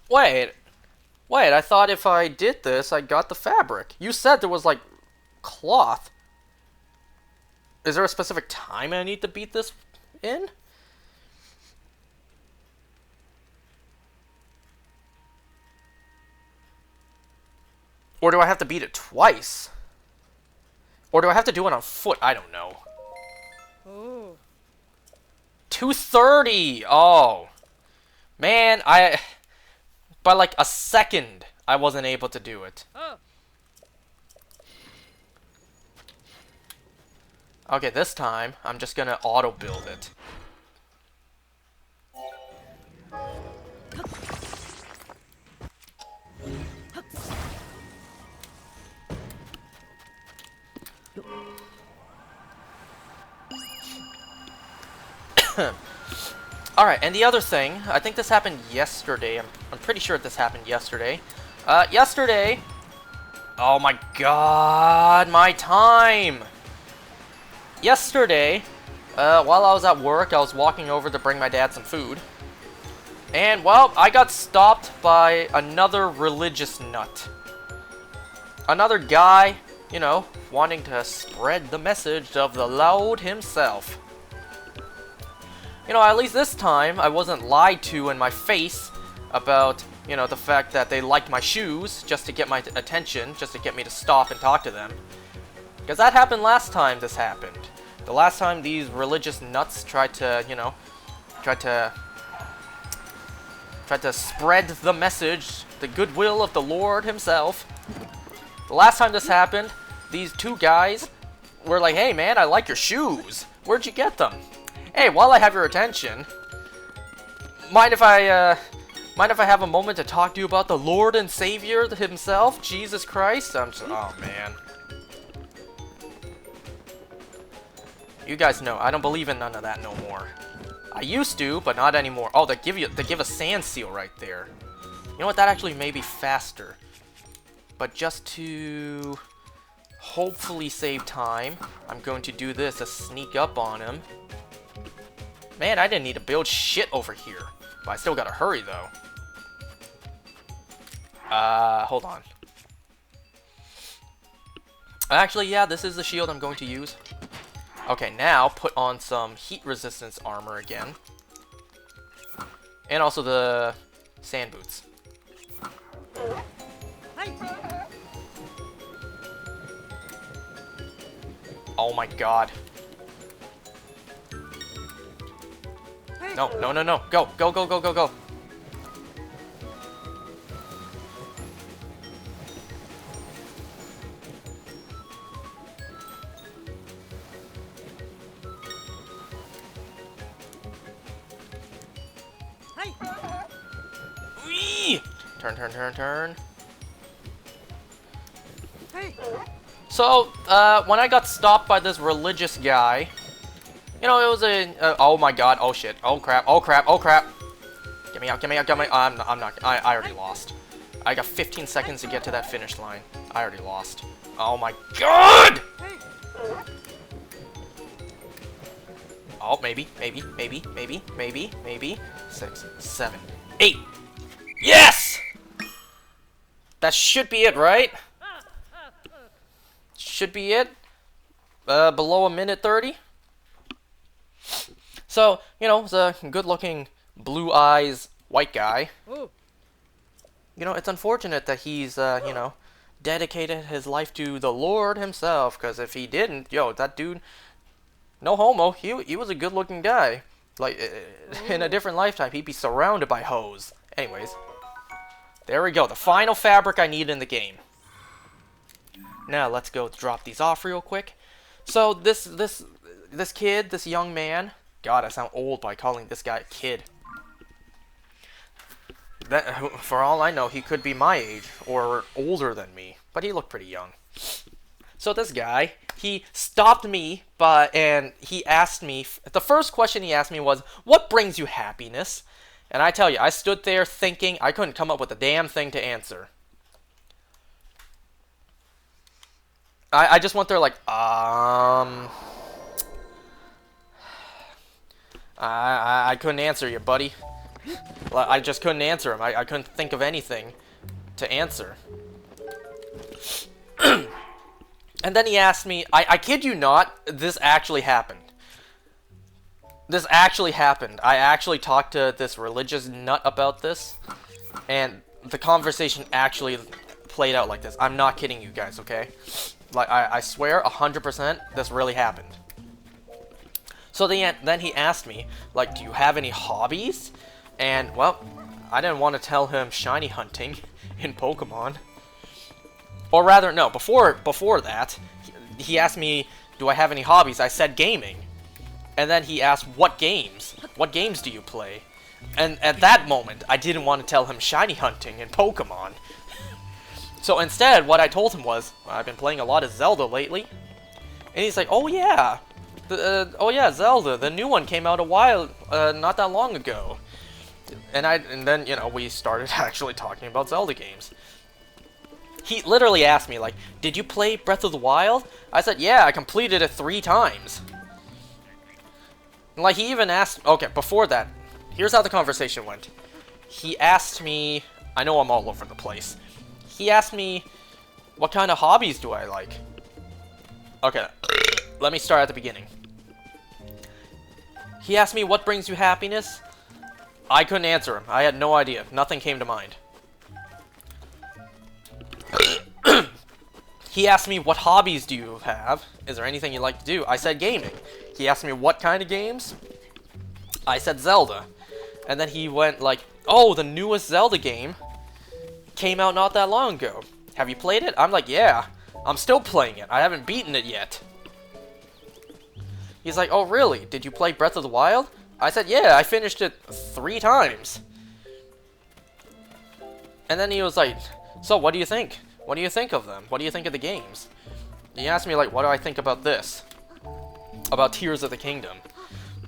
Wait, I thought if I did this, I got the fabric. You said there was, like, cloth. Is there a specific time I need to beat this in? Or do I have to beat it twice? Or do I have to do it on foot? I don't know. Oh. 2:30! Oh. Man, by like a second, I wasn't able to do it. Oh. Okay, this time, I'm just gonna auto-build it. Alright, and the other thing, I think this happened yesterday. I'm pretty sure this happened yesterday. Yesterday... Oh my god, my time! Yesterday, while I was at work, I was walking over to bring my dad some food. And, well, I got stopped by another religious nut. Another guy, you know, wanting to spread the message of the Lord himself. You know, at least this time, I wasn't lied to in my face about, you know, the fact that they liked my shoes just to get my attention, just to get me to stop and talk to them. Because that happened last time this happened. The last time these religious nuts tried to, you know, tried to spread the message, the goodwill of the Lord himself. The last time this happened, these two guys were like, hey man, I like your shoes. Where'd you get them? Hey, while I have your attention, mind if I have a moment to talk to you about the Lord and Savior himself, Jesus Christ? Oh man. You guys know, I don't believe in none of that no more. I used to, but not anymore. Oh, they give a sand seal right there. You know what? That actually may be faster. But just to hopefully save time, I'm going to do this to sneak up on him. Man, I didn't need to build shit over here. But I still gotta hurry, though. Hold on. Actually, yeah, this is the shield I'm going to use. Okay, now put on some heat resistance armor again. And also the sand boots. Oh my god. No, no, no, no. Go, go, go, go, go, go. Whee! Turn, turn, turn, turn. So, when I got stopped by this religious guy, you know, it was a, oh my god, oh shit, oh crap, oh crap, oh crap. Get me out, get me out, get me out. I already lost. I got 15 seconds to get to that finish line. I already lost. Oh my god! Oh, maybe. 6, 7, 8. Yes! That should be it, right? Should be it. Below a minute 30. So, you know, it's a good-looking, blue eyes, white guy. Ooh. You know, it's unfortunate that he's, you know, dedicated his life to the Lord himself. Because if he didn't, yo, that dude, no homo, he was a good-looking guy. Like, in a different lifetime, he'd be surrounded by hoes. Anyways, there we go. The final fabric I need in the game. Now, let's go drop these off real quick. So, this kid, this young man... God, I sound old by calling this guy a kid. That, for all I know, he could be my age, or older than me. But he looked pretty young. So this guy, he stopped me, and he asked me... The first question he asked me was, what brings you happiness? And I tell you, I stood there thinking I couldn't come up with a damn thing to answer. I just went there like, I couldn't answer you, buddy. I just couldn't answer him. I couldn't think of anything to answer. And then he asked me, I kid you not, this actually happened. This actually happened. I actually talked to this religious nut about this, and the conversation actually played out like this. I'm not kidding you guys, okay? Like, I swear, 100%, this really happened. So then he asked me, like, do you have any hobbies? And, well, I didn't want to tell him shiny hunting in Pokemon. Or rather, no, before that, he asked me, do I have any hobbies? I said gaming. And then he asked, what games? What games do you play? And at that moment, I didn't want to tell him shiny hunting in Pokemon. So instead, what I told him was, I've been playing a lot of Zelda lately. And he's like, oh yeah. Oh yeah, Zelda. The new one came out not that long ago. And then, you know, we started actually talking about Zelda games. He literally asked me, like, did you play Breath of the Wild? I said, yeah, I completed it 3 times. Like, he even asked... Okay, before that, here's how the conversation went. He asked me... I know I'm all over the place. He asked me, what kind of hobbies do I like? Okay, let me start at the beginning. He asked me, what brings you happiness? I couldn't answer him. I had no idea. Nothing came to mind. He asked me, what hobbies do you have? Is there anything you like to do? I said gaming. He asked me, what kind of games? I said Zelda. And then he went like, oh, the newest Zelda game came out not that long ago. Have you played it? I'm like, yeah. I'm still playing it. I haven't beaten it yet. He's like, oh really? Did you play Breath of the Wild? I said, yeah, I finished it 3 times. And then he was like, so what do you think? What do you think of them? What do you think of the games? He asked me like, what do I think about this? About Tears of the Kingdom.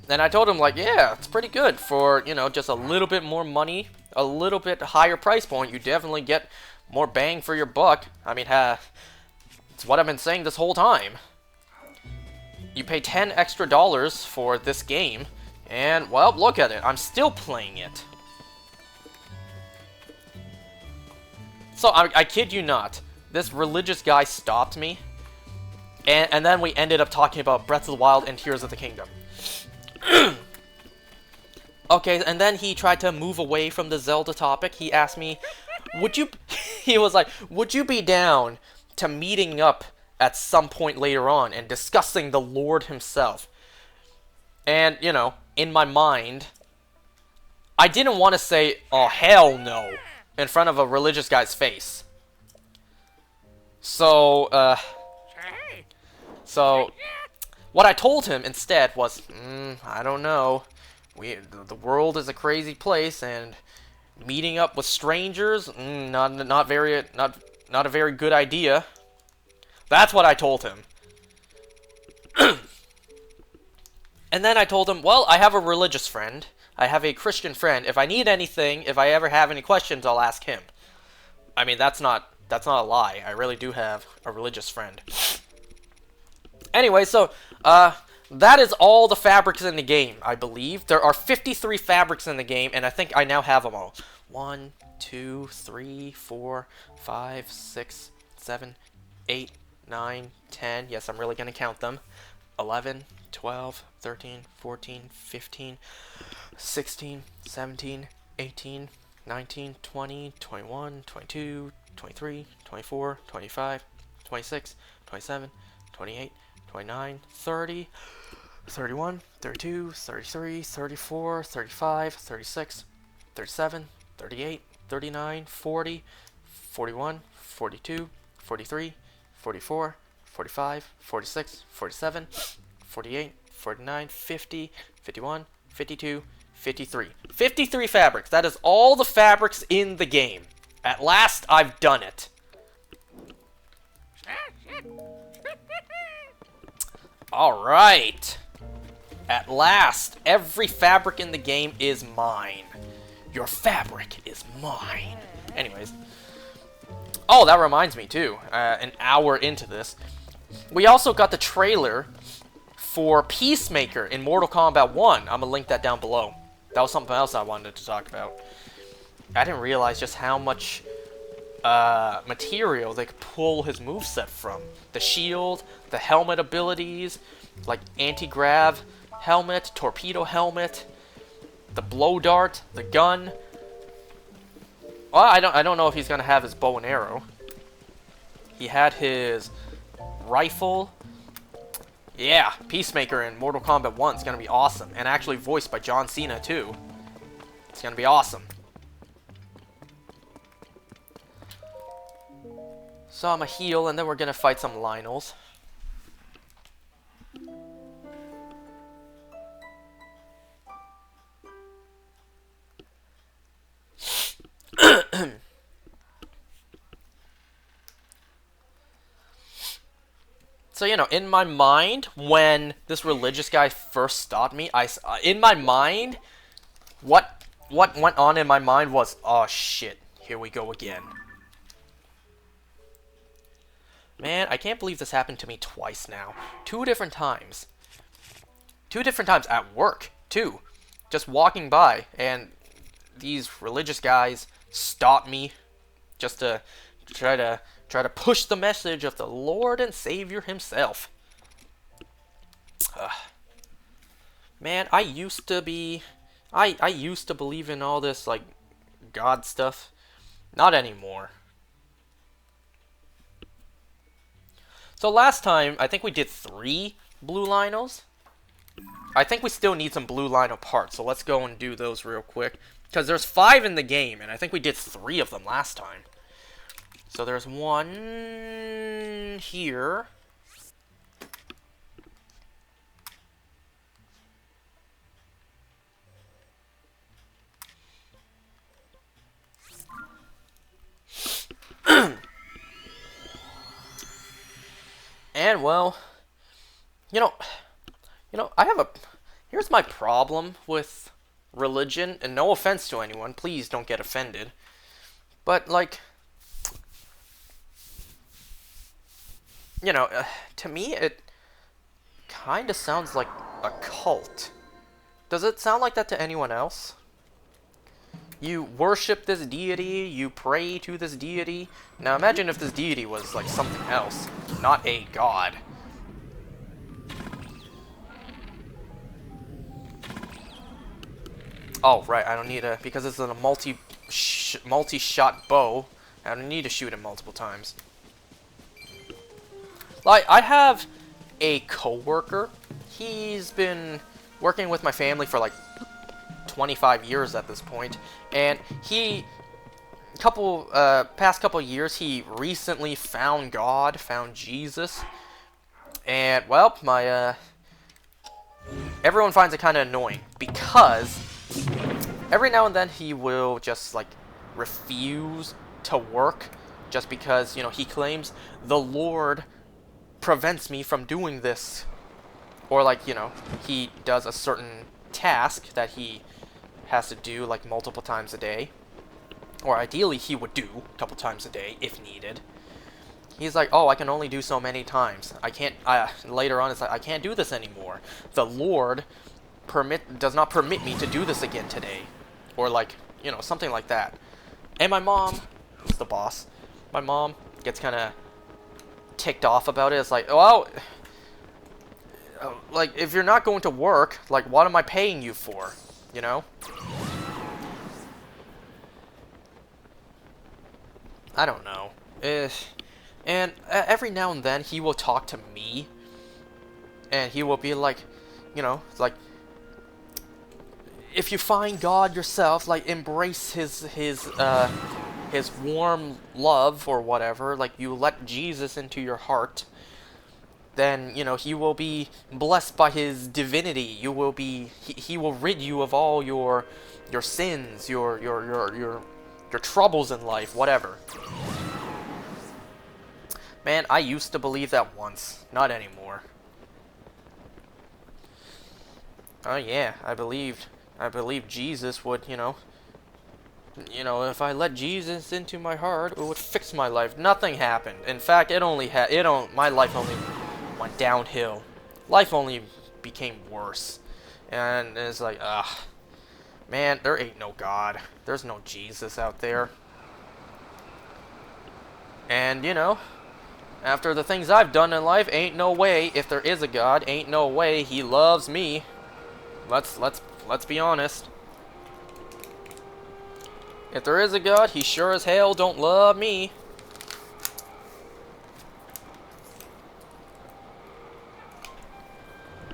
And I told him like, yeah, it's pretty good for, you know, just a little bit more money, a little bit higher price point. You definitely get more bang for your buck. I mean, it's what I've been saying this whole time. You pay $10 extra for this game, and, well, look at it. I'm still playing it. So, I kid you not. This religious guy stopped me, and then we ended up talking about Breath of the Wild and Tears of the Kingdom. Okay, and then he tried to move away from the Zelda topic. He asked me, would you... he was like, would you be down to meeting up at some point later on and discussing the Lord himself? And, you know, in my mind, I didn't want to say, oh, hell no, in front of a religious guy's face. So, what I told him instead was, I don't know. The world is a crazy place, and meeting up with strangers, not a very good idea. That's what I told him. And then I told him, well, I have a religious friend. I have a Christian friend. If I need anything, if I ever have any questions, I'll ask him. I mean, that's not a lie. I really do have a religious friend. Anyway, so, that is all the fabrics in the game, I believe. There are 53 fabrics in the game, and I think I now have them all. 1, 2, 3, 4, 5, 6, 7, 8, 9, 10. Yes, I'm really going to count them. 11, 12, 13, 14, 15, 16, 17, 18, 19, 20, 21, 22, 23, 24, 25, 26, 27, 28, 29, 30, 31, 32, 33, 34, 35, 36, 37, 38, 39, 40, 41, 42, 43, 44, 45, 46, 47, 48, 49, 50, 51, 52, 53. 53 fabrics. That is all the fabrics in the game. At last, I've done it. Alright. At last, every fabric in the game is mine. Your fabric is mine. Anyways. Oh, that reminds me, too. An hour into this. We also got the trailer for Peacemaker in Mortal Kombat 1. I'm gonna link that down below. That was something else I wanted to talk about. I didn't realize just how much material they could pull his moveset from. The shield, the helmet abilities, like anti-grav helmet, torpedo helmet, the blow dart, the gun. Well, I don't know if he's gonna have his bow and arrow. He had his rifle. Yeah, Peacemaker in Mortal Kombat 1 is gonna be awesome, and actually voiced by John Cena too. It's gonna be awesome. So I'm a heal, and then we're gonna fight some Lynels. So, you know, in my mind, when this religious guy first stopped me, in my mind, what went on in my mind was, oh shit, here we go again. Man, I can't believe this happened to me twice now. 2 different times. 2 different times at work, too. Just walking by, and these religious guys stopped me just to try to push the message of the Lord and Savior himself. Man, I used to believe in all this, like, God stuff. Not anymore. So last time, I think we did 3 blue Lynels. I think we still need some blue Lynel parts, so let's go and do those real quick. Because there's 5 in the game, and I think we did 3 of them last time. So there's 1 here. And well, you know, I have a here's my problem with religion, and no offense to anyone, please don't get offended. But like, to me it kind of sounds like a cult. Does it sound like that to anyone else? You worship this deity, you pray to this deity. Now imagine if this deity was like something else, not a god. Oh, right, I don't need a, because it's a multi-shot bow, I don't need to shoot it multiple times. Like, I have a coworker. He's been working with my family for like 25 years at this point, and past couple years, he recently found God, found Jesus, and well, everyone finds it kind of annoying because every now and then he will just like refuse to work just because, he claims the Lord prevents me from doing this, or like, he does a certain task that he has to do like multiple times a day, or ideally he would do a couple times a day if needed. He's like, oh, I can only do so many times. I can't, later on it's like, I can't do this anymore. The Lord does not permit me to do this again today. Or like, something like that. And my mom, who's the boss, my mom gets kind of ticked off about it. It's like, well, like, if you're not going to work, like, what am I paying you for, I don't know. And every now and then he will talk to me, and he will be like, like, if you find God yourself, like, embrace his warm love or whatever, like, you let Jesus into your heart, then, he will be blessed by his divinity. You will be, he will rid you of all your sins, your troubles in life, whatever. Man, I used to believe that once, not anymore. Oh yeah, I believed Jesus would, if I let Jesus into my heart, it would fix my life. Nothing happened. In fact, my life only went downhill. Life only became worse. And it's like, man, there ain't no God. There's no Jesus out there. And, after the things I've done in life, ain't no way, if there is a God, ain't no way he loves me. Let's be honest. If there is a God, he sure as hell don't love me.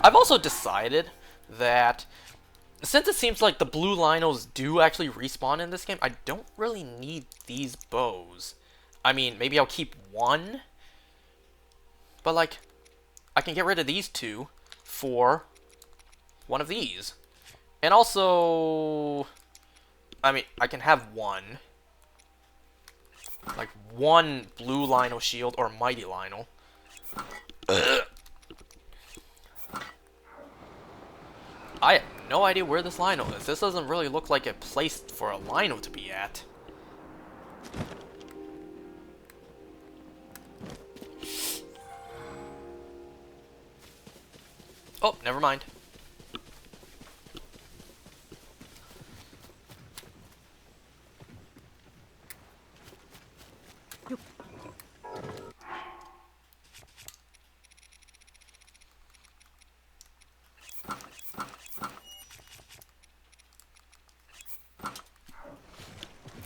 I've also decided that since it seems like the blue Lynels do actually respawn in this game, I don't really need these bows. I mean, maybe I'll keep one, but like, I can get rid of these two for one of these. And also, I mean, I can have one. Like, one blue Lynel shield or mighty Lynel. I have no idea where this Lynel is. This doesn't really look like a place for a Lynel to be at. Oh, never mind.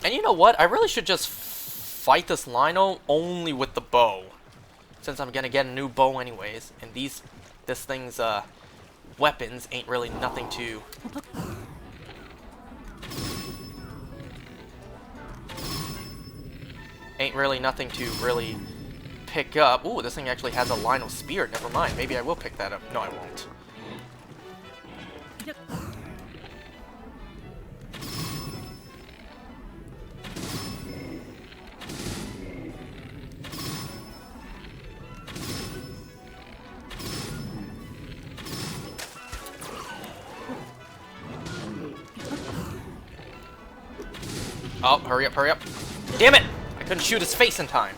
And you know what? I really should just fight this Lynel only with the bow, since I'm gonna get a new bow anyways, and this thing's weapons ain't really nothing to really pick up. Ooh, this thing actually has a Lynel spear. Never mind. Maybe I will pick that up. No, I won't. Oh, hurry up, hurry up. Damn it! I couldn't shoot his face in time.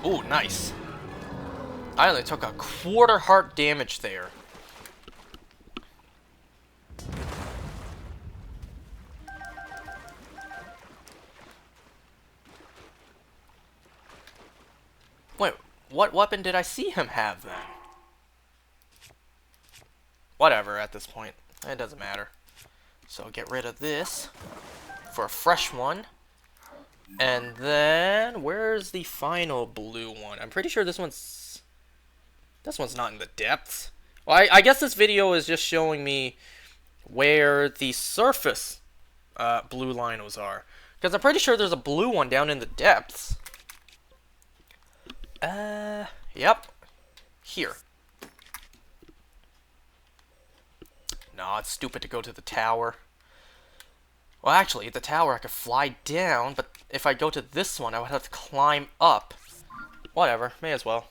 Ooh, nice. I only took a quarter heart damage there. Wait, what weapon did I see him have then? Whatever at this point. It doesn't matter. So get rid of this for a fresh one. And then, where's the final blue one? I'm pretty sure this one's not in the depths. Well, I guess this video is just showing me where the surface blue linos are. Because I'm pretty sure there's a blue one down in the depths. Yep. Here. No, it's stupid to go to the tower. Well, actually, at the tower I could fly down, but if I go to this one, I would have to climb up. Whatever, may as well.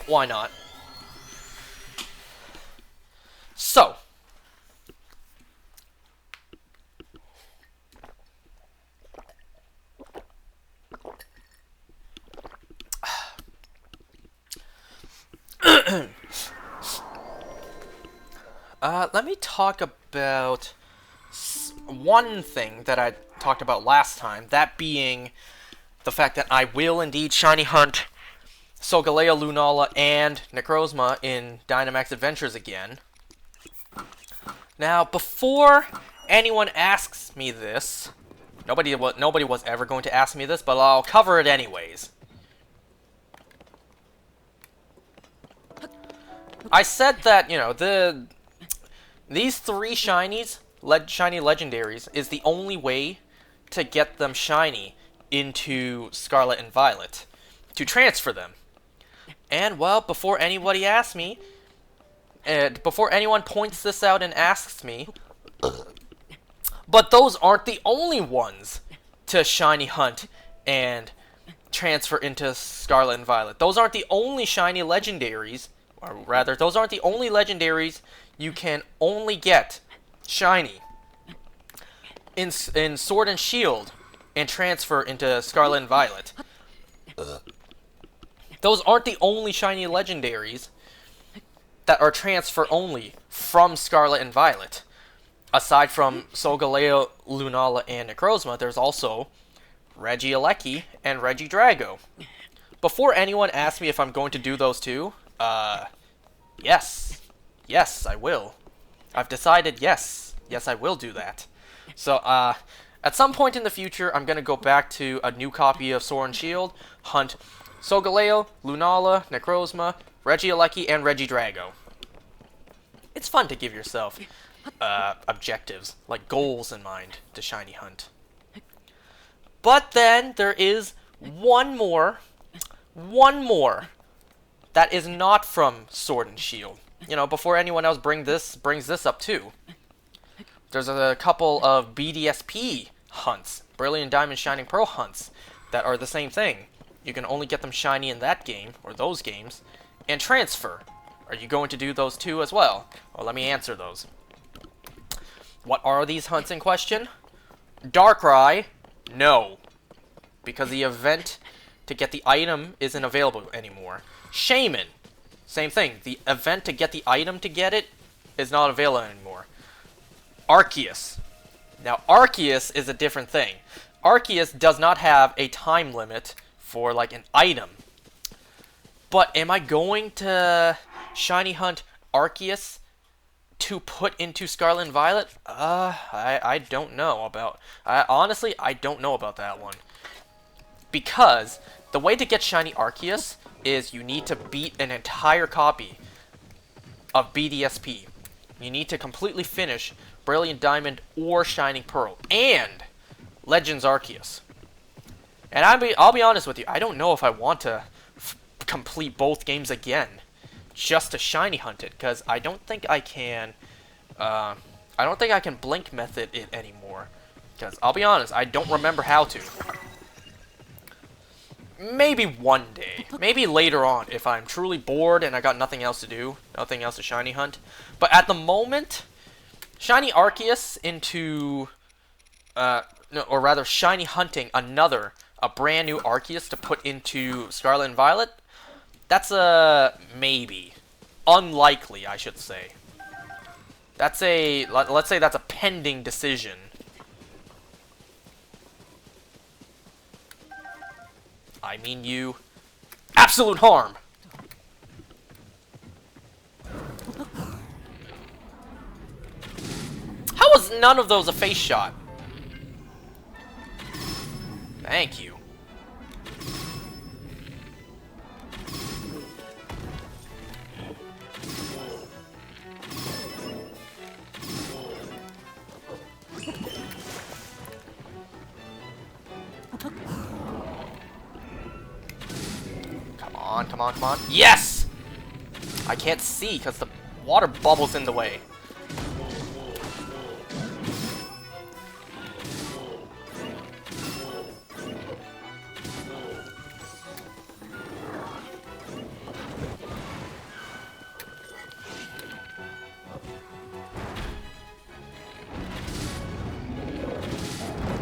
Why not? So. Let me talk about one thing that I talked about last time, that being the fact that I will indeed shiny hunt Solgaleo, Lunala, and Necrozma in Dynamax Adventures again. Now, before anyone asks me this, nobody was ever going to ask me this, but I'll cover it anyways. I said that, you know, these three shinies, shiny legendaries, is the only way to get them shiny into Scarlet and Violet, to transfer them. And, well, before anybody asks me, before anyone points this out and asks me, but those aren't the only ones to shiny hunt and transfer into Scarlet and Violet. Those aren't the only shiny legendaries, or rather, those aren't the only legendaries you can only get shiny in Sword and Shield and transfer into Scarlet and Violet. Those aren't the only shiny legendaries that are transfer only from Scarlet and Violet. Aside from Solgaleo, Lunala, and Necrozma, there's also Regieleki and Regidrago. Before anyone asks me if I'm going to do those two, yes. Yes, I will. I've decided yes. Yes, I will do that. So, at some point in the future, I'm going to go back to a new copy of Sword and Shield, hunt Solgaleo, Lunala, Necrozma, Regieleki, and Regidrago. It's fun to give yourself objectives, like goals in mind, to shiny hunt. But then, there is one more that is not from Sword and Shield. You know, before anyone else brings this up too. There's a couple of BDSP hunts, Brilliant Diamond Shining Pearl hunts, that are the same thing. You can only get them shiny in that game, or those games, and transfer. Are you going to do those too as well? Well, let me answer those. What are these hunts in question? Darkrai, no. Because the event to get the item isn't available anymore. Shaman, same thing. The event to get the item to get it is not available anymore. Arceus. Now, Arceus is a different thing. Arceus does not have a time limit for, like, an item. But am I going to shiny hunt Arceus to put into Scarlet and Violet? I don't know about... honestly, I don't know about that one. Because the way to get shiny Arceus is you need to beat an entire copy of BDSP. You need to completely finish Brilliant Diamond or Shining Pearl. And Legends Arceus. And I'll be honest with you, I don't know if I want to complete both games again just to shiny hunt it, because I don't think I can. I don't think I can blink method it anymore. Because I'll be honest, I don't remember how to. Maybe one day. Maybe later on, if I'm truly bored and I got nothing else to do, nothing else to shiny hunt. But at the moment, shiny Arceus into, no, or rather, shiny hunting a brand new Arceus to put into Scarlet and Violet, that's a maybe. Unlikely, I should say. That's a, let's say that's a pending decision. I mean you. Absolute harm! How was none of those a face shot? Thank you. Come on, come on, come on. Yes! I can't see because the water bubbles in the way.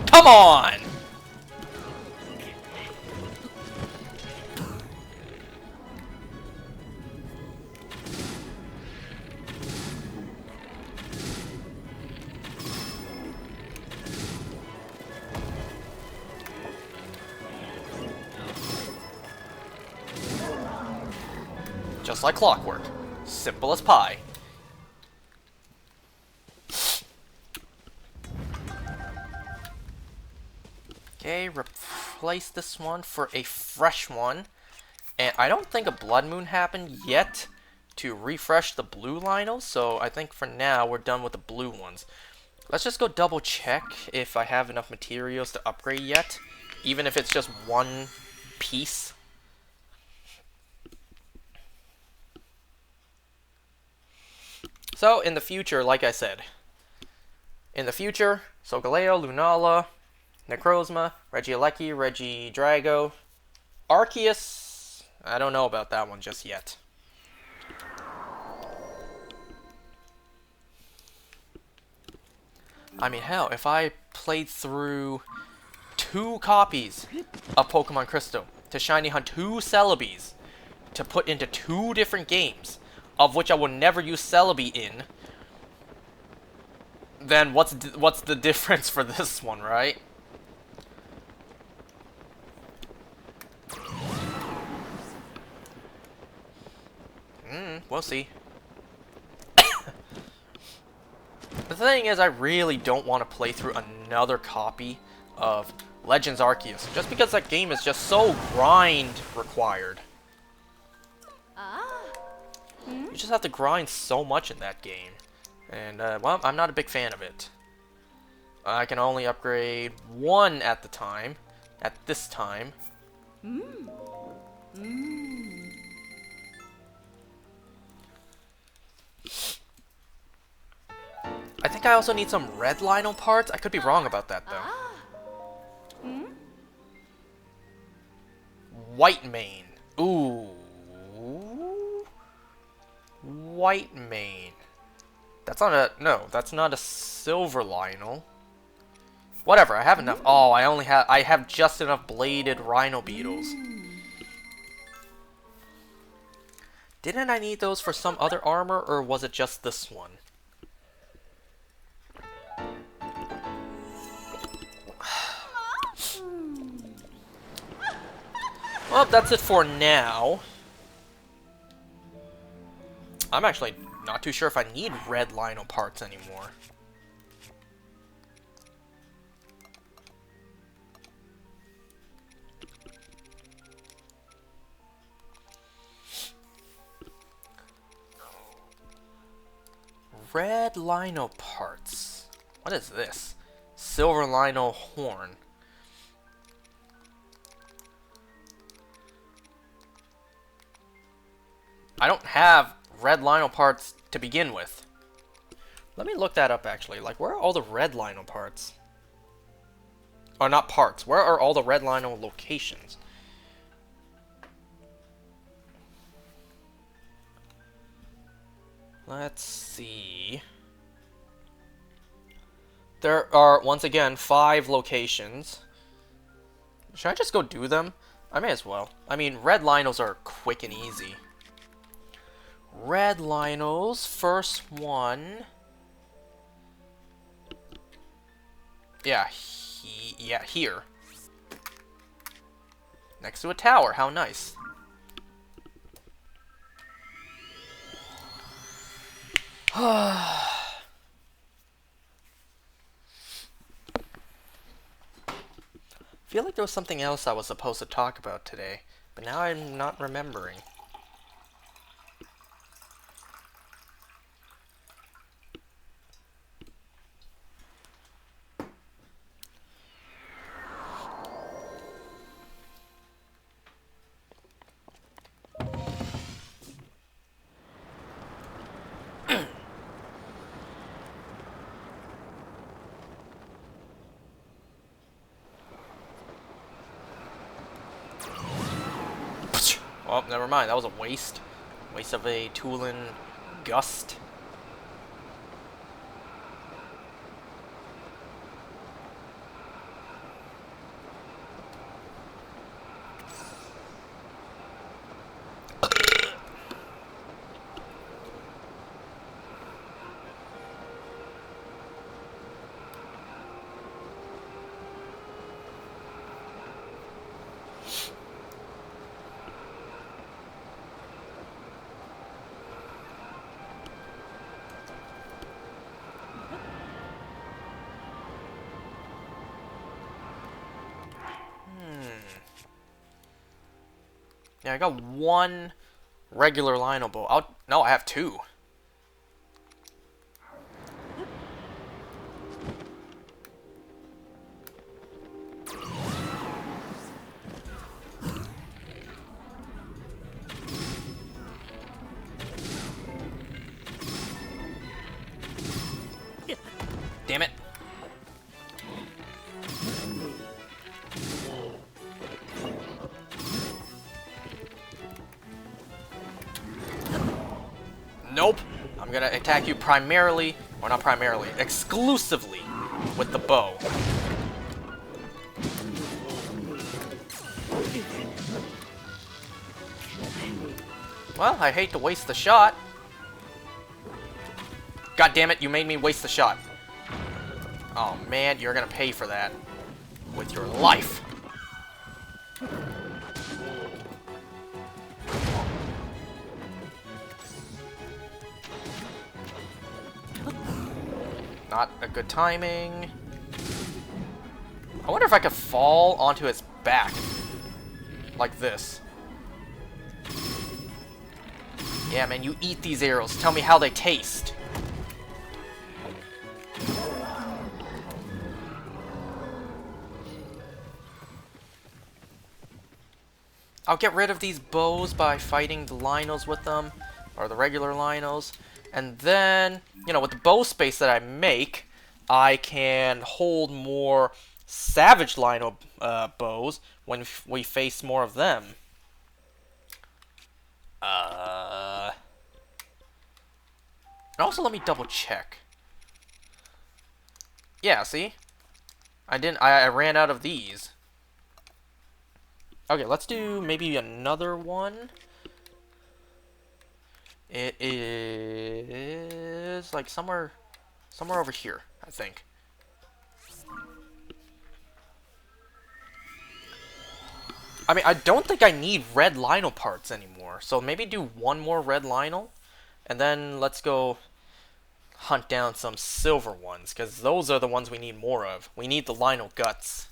Come on! Just like clockwork. Simple as pie. Okay, replace this one for a fresh one. And I don't think a Blood Moon happened yet to refresh the blue Lionels, so I think for now we're done with the blue ones. Let's just go double check if I have enough materials to upgrade yet, even if it's just one piece. So, in the future, like I said, in the future, Solgaleo, Lunala, Necrozma, Regieleki, Regidrago, Arceus, I don't know about that one just yet. I mean, hell, if I played through 2 copies of Pokemon Crystal to shiny hunt 2 Celebes to put into 2 different games, of which I will never use Celebi in, then what's the difference for this one, right? We'll see. The thing is, I really don't want to play through another copy of Legends Arceus, just because that game is just so grind required. You just have to grind so much in that game. And, well, I'm not a big fan of it. I can only upgrade 1 at the time. At this time. I think I also need some red Lionel parts. I could be wrong about that, though. White Mane. Ooh. White Mane. That's not a... No, that's not a silver Lionel. Whatever, I have enough. Oh, I have just enough bladed Rhino Beetles. Didn't I need those for some other armor, or was it just this one? Well, that's it for now. I'm actually not too sure if I need red Lionel parts anymore. Red Lionel parts. What is this? silver lino horn. I don't have red lino parts to begin with. Let me look that up actually. Like, where are all the red lino parts? Or not parts. Where are all the red lino locations? Let's see. There are, once again, 5 locations. Should I just go do them? I may as well. I mean, red linos are quick and easy. Red linos, first one. Yeah, here. Next to a tower, how nice. Feel like there was something else I was supposed to talk about today, but now I'm not remembering. Well, never mind. That was a waste. Waste of a Tulin Gust. Yeah, I got 1 regular lino bow. No, I have 2. Damn it. Nope. I'm gonna attack you primarily, or not primarily, exclusively with the bow. Well, I hate to waste the shot. God damn it, you made me waste the shot. Oh man, you're gonna pay for that with your life. Not a good timing. I wonder if I could fall onto its back. Like this. Yeah, man, you eat these arrows. Tell me how they taste. I'll get rid of these bows by fighting the linos with them, or the regular linos, and then, you know, with the bow space that I make, I can hold more savage lino bows when we face more of them. And also, let me double check. Yeah, see? I ran out of these. Okay, let's do maybe another one. It is like somewhere over here, I think. I mean, I don't think I need red lino parts anymore, so maybe do 1 more red lino, and then let's go hunt down some silver ones, because those are the ones we need more of. We need the lino guts.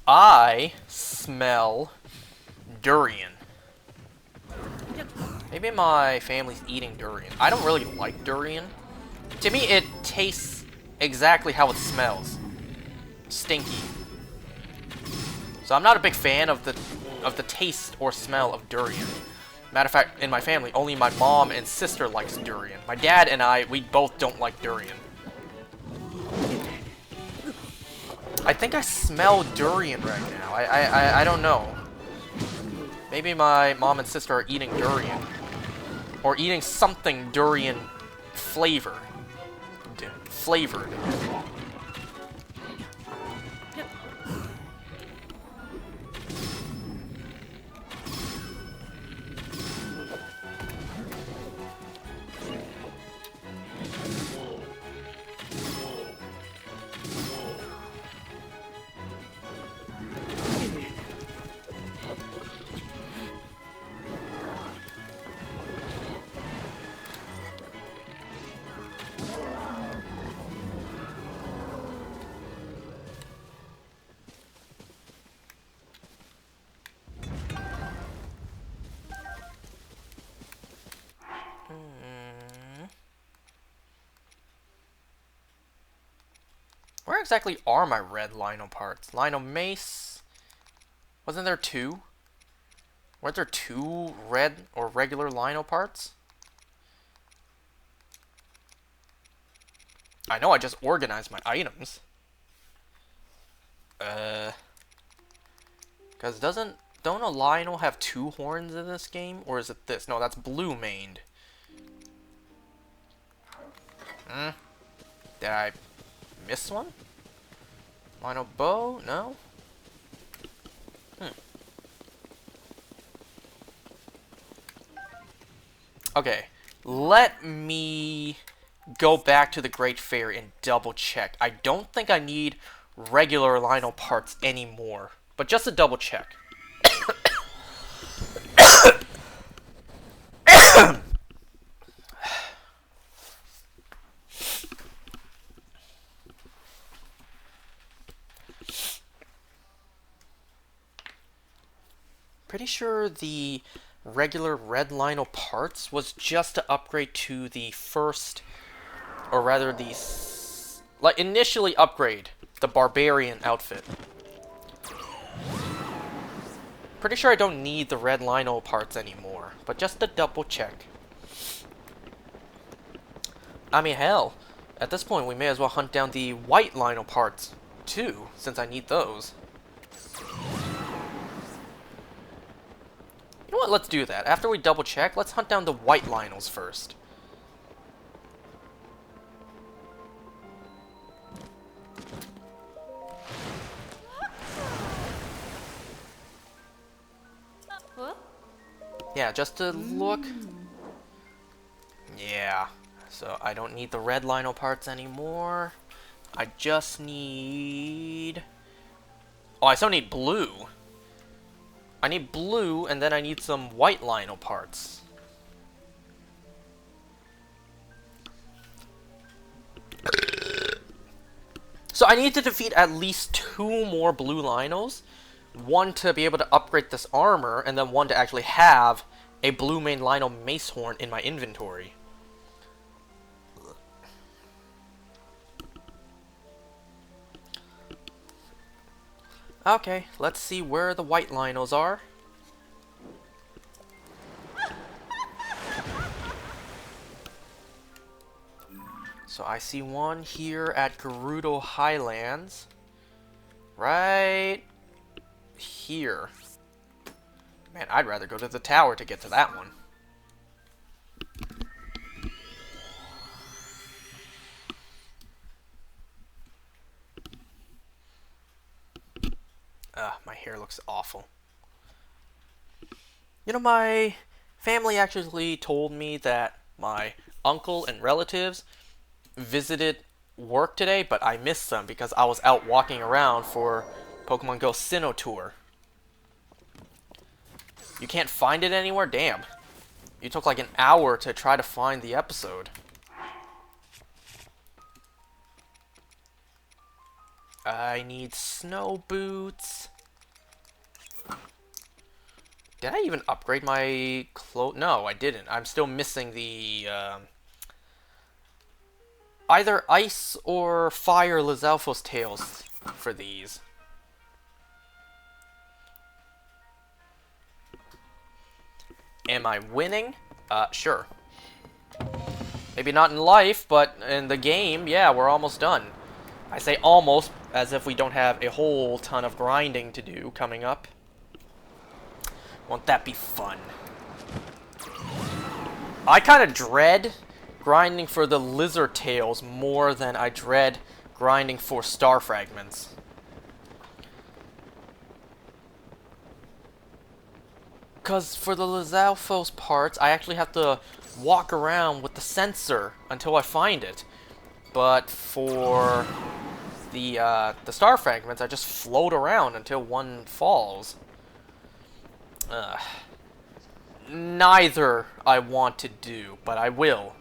I smell durian. Maybe my family's eating durian. I don't really like durian. To me, it tastes exactly how it smells. Stinky. So I'm not a big fan of the taste or smell of durian. Matter of fact, in my family, only my mom and sister likes durian. My dad and I, we both don't like durian. I think I smell durian right now. I don't know. Maybe my mom and sister are eating durian. Or eating something durian flavored. Where exactly are my red Lino parts? Lino Mace? Wasn't there two? Weren't there two red or regular Lino parts? I know I just organized my items. Because don't a Lionel have two horns in this game? Or is it this? No, that's blue maned. Did I miss one? Lionel bow? No? Okay, let me go back to the Great Fair and double check. I don't think I need regular Lionel parts anymore, but just to double check. Pretty sure the regular red Lionel parts was just to upgrade to the first, or rather the, like, initially upgrade the Barbarian outfit. Pretty sure I don't need the red Lionel parts anymore, but just to double check. I mean, hell, at this point we may as well hunt down the white Lionel parts too, since I need those. You know what, let's do that. After we double check, let's hunt down the white Lionels first. Yeah, just to look. Yeah, so I don't need the red Lionel parts anymore. I just need... Oh, I still need blue. I need blue, and then I need some white Lionel parts. So I need to defeat at least 2 more blue Lionels. One to be able to upgrade this armor, and then one to actually have a blue main Lionel mace horn in my inventory. Okay, let's see where the white Lionels are. So I see one here at Gerudo Highlands. Right here. Man, I'd rather go to the tower to get to that one. My hair looks awful. You know, my family actually told me that my uncle and relatives visited work today, but I missed them because I was out walking around for Pokemon Go Sinnoh Tour. You can't find it anywhere? Damn. You took like an hour to try to find the episode. I need snow boots. Did I even upgrade my No, I didn't. I'm still missing the, either Ice or Fire Lizalfos tails for these. Am I winning? Sure. Maybe not in life, but in the game, yeah, we're almost done. I say almost, as if we don't have a whole ton of grinding to do coming up. Won't that be fun? I kind of dread grinding for the lizard tails more than I dread grinding for star fragments. Because for the Lizalfos parts, I actually have to walk around with the sensor until I find it. But for the star fragments, I just float around until one falls. Neither I want to do, but I will.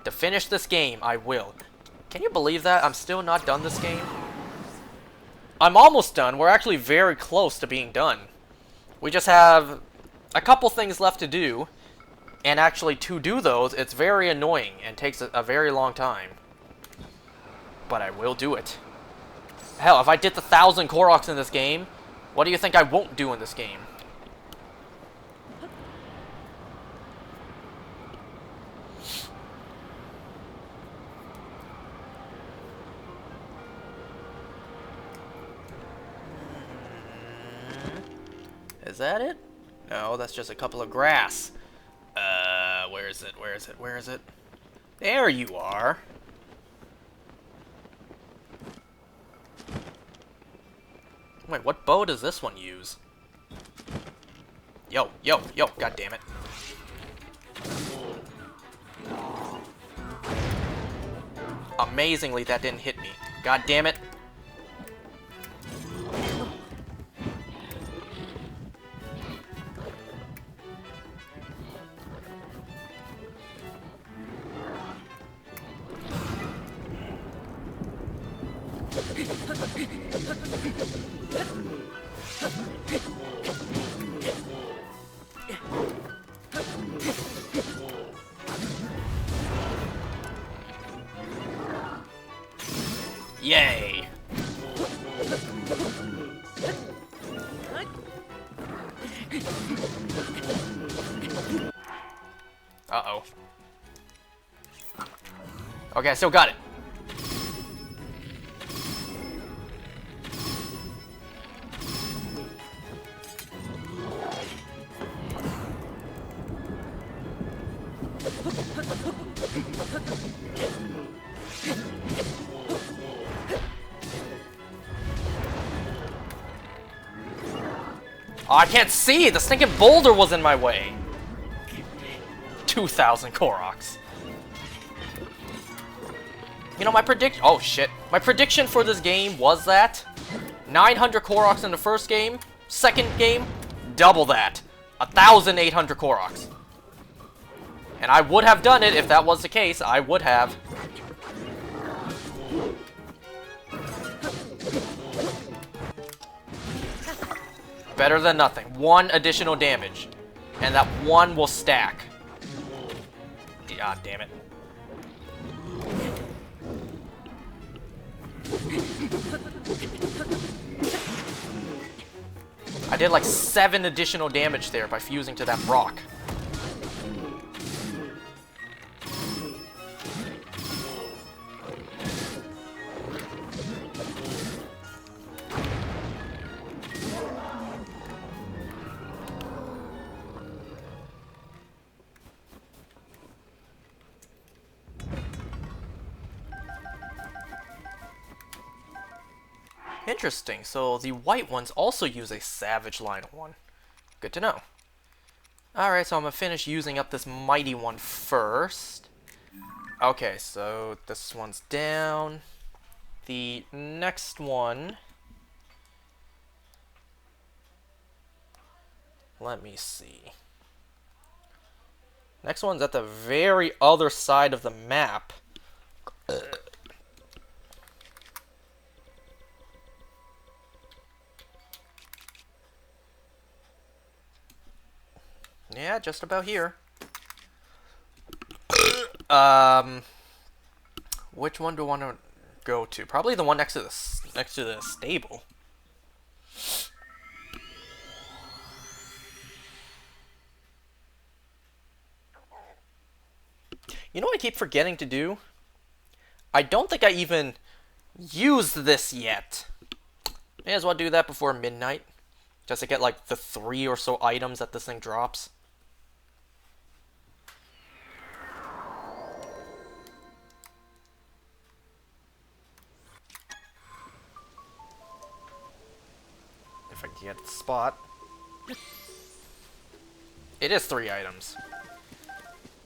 To finish this game, I will. Can you believe that? I'm still not done this game? I'm almost done. We're actually very close to being done. We just have a couple things left to do, and actually to do those, it's very annoying and takes a very long time. But I will do it. Hell, if I did the 1,000 Koroks in this game, what do you think I won't do in this game? Is that it? No, that's just a couple of grass. Where is it? Where is it? Where is it? There you are. Wait, what bow does this one use? Yo, yo, yo, god damn it. Amazingly, that didn't hit me. God damn it. Yay! Uh-oh. Okay, I still got it. Oh, I can't see! The stinking boulder was in my way! 2,000 Koroks. You know, my prediction... Oh, shit. My prediction for this game was that 900 Koroks in the first game, second game, double that. 1,800 Koroks. And I would have done it if that was the case. I would have. Better than nothing. One additional damage. And that one will stack. God damn it. I did like 7 additional damage there by fusing to that rock. Interesting, so the white ones also use a Savage line 1. Good to know. Alright, so I'm gonna finish using up this mighty one first. Okay, so this one's down. The next one... Let me see. Next one's at the very other side of the map. Yeah, just about here. Which one do I want to go to? Probably the one next to the stable. You know what I keep forgetting to do? I don't think I even used this yet. May as well do that before midnight. Just to get like the 3 or so items that this thing drops. If I can get the spot. It is 3 items.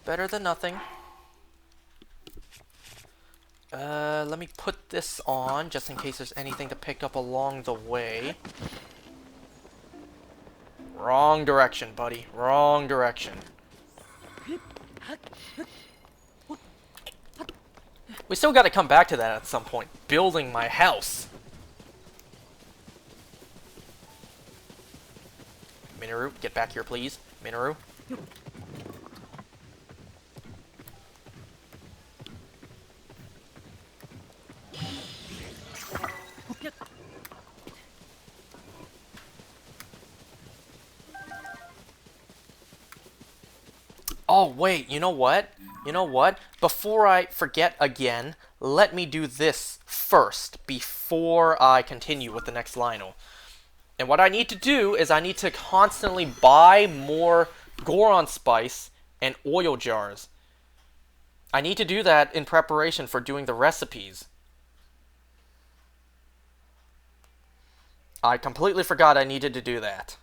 Better than nothing. Let me put this on, just in case there's anything to pick up along the way. Wrong direction, buddy. Wrong direction. We still gotta come back to that at some point. Building my house. Minoru, get back here, please. Minoru. Oh, wait, you know what? You know what? Before I forget again, let me do this first before I continue with the next Lionel. And what I need to do is I need to constantly buy more Goron Spice and oil jars. I need to do that in preparation for doing the recipes. I completely forgot I needed to do that.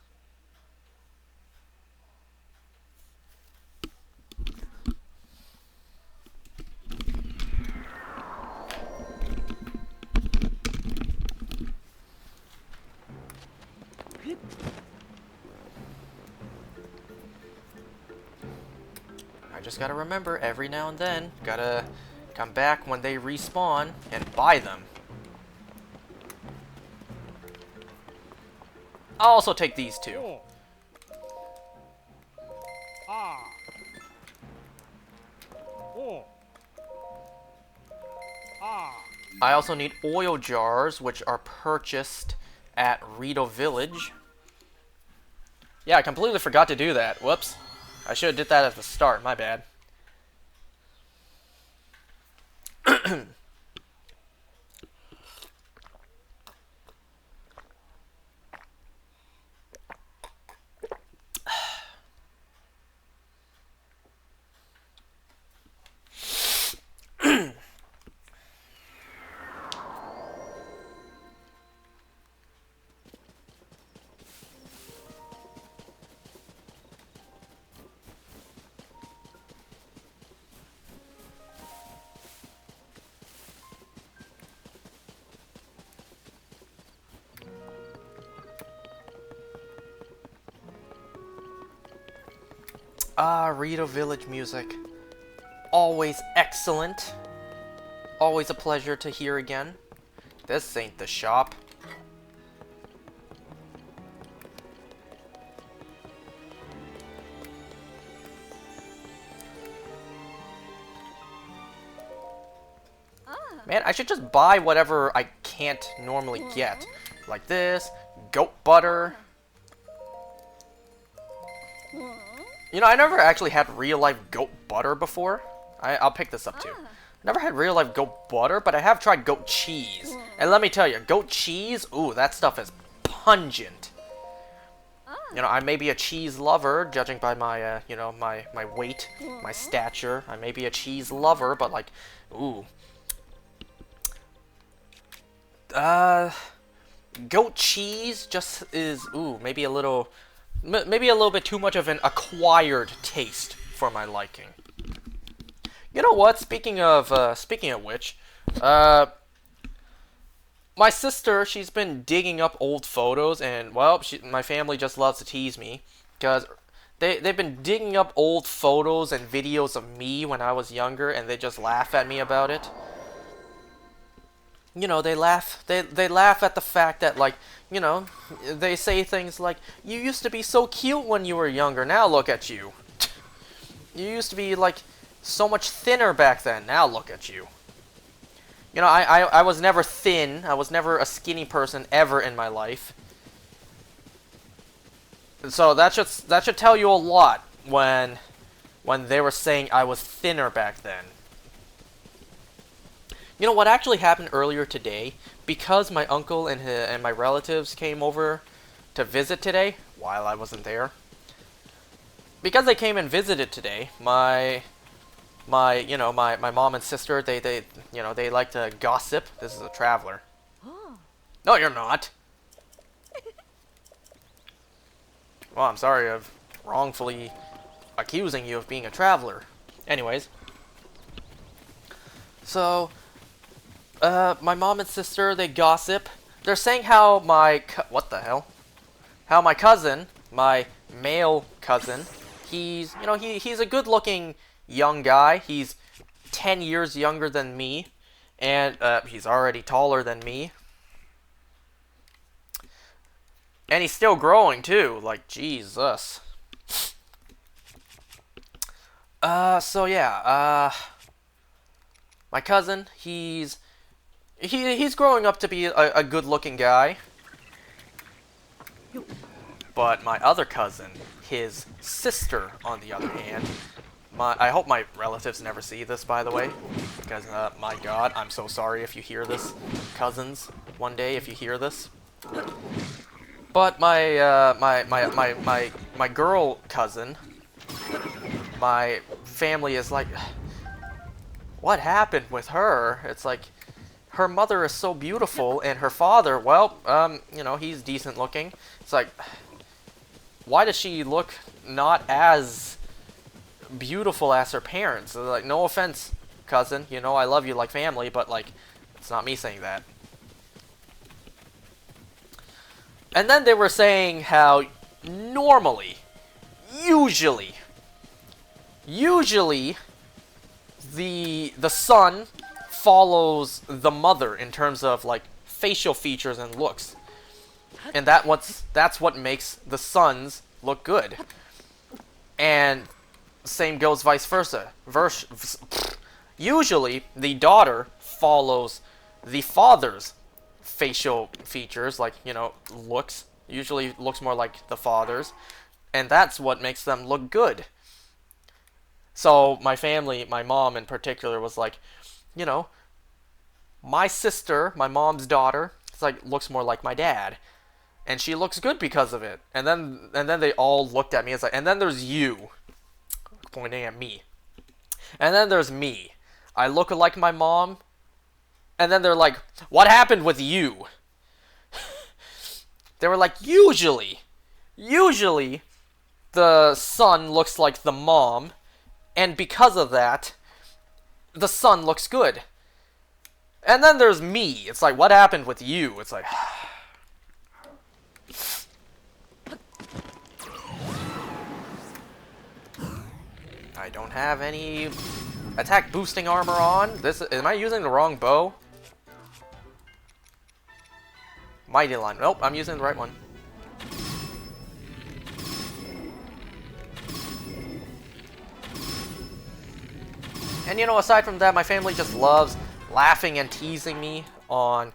I just gotta remember every now and then, gotta come back when they respawn and buy them. I'll also take these two. I also need oil jars, which are purchased at Rito Village. Yeah, I completely forgot to do that. Whoops. I should have did that at the start. My bad. Ah, Rito Village music. Always excellent. Always a pleasure to hear again. This ain't the shop. Man, I should just buy whatever I can't normally get. Like this, goat butter. You know, I never actually had real-life goat butter before. I'll pick this up too. Never had real-life goat butter, but I have tried goat cheese. And let me tell you, goat cheese, ooh, that stuff is pungent. You know, I may be a cheese lover, judging by my, you know, my weight, my stature. I may be a cheese lover, but like, ooh. Goat cheese just is, ooh, maybe a little bit too much of an acquired taste for my liking. You know what? Speaking of which, my sister, she's been digging up old photos, and well, my family just loves to tease me because they've been digging up old photos and videos of me when I was younger, and they just laugh at me about it. you know, they laugh. They laugh at the fact that, like, you know, they say things like, "You used to be so cute when you were younger. Now look at you. You used to be like so much thinner back then. Now look at you." You know, I was never thin. I was never a skinny person ever in my life. So that should tell you a lot when they were saying I was thinner back then. You know what actually happened earlier today? Because my uncle and my relatives came over to visit today while I wasn't there. Because they came and visited today, my mom and sister, they like to gossip. This is a traveler. No, you're not. Well, I'm sorry of wrongfully accusing you of being a traveler. Anyways. So, my mom and sister, they gossip. They're saying how what the hell? How my cousin, my male cousin, he's a good-looking young guy. He's 10 years younger than me, and he's already taller than me. And he's still growing too, like Jesus. So yeah, my cousin, he's growing up to be a good-looking guy. But my other cousin, his sister, on the other hand, I hope my relatives never see this, by the way, because my God, I'm so sorry if you hear this, cousins. One day, if you hear this. But my girl cousin, my family is like, what happened with her? It's like, her mother is so beautiful, and her father, well, he's decent looking. It's like, why does she look not as beautiful as her parents? Like, no offense, cousin, I love you like family, but, like, it's not me saying that. And then they were saying how normally, usually, the son follows the mother in terms of, like, facial features and looks. And that's what makes the sons look good. And same goes vice versa. Usually, the daughter follows the father's facial features, like, looks. Usually looks more like the father's. And that's what makes them look good. So, my family, my mom in particular, was like, my sister, my mom's daughter, looks more like my dad. And she looks good because of it. And then they all looked at me. It's like, and then there's you, pointing at me. And then there's me. I look like my mom. And then they're like, what happened with you? They were like, usually, the son looks like the mom. And because of that, the son looks good. And then there's me. It's like, what happened with you? It's like... I don't have any attack boosting armor on. Am I using the wrong bow? Mighty Line. Nope, I'm using the right one. And aside from that, my family just loves laughing and teasing me on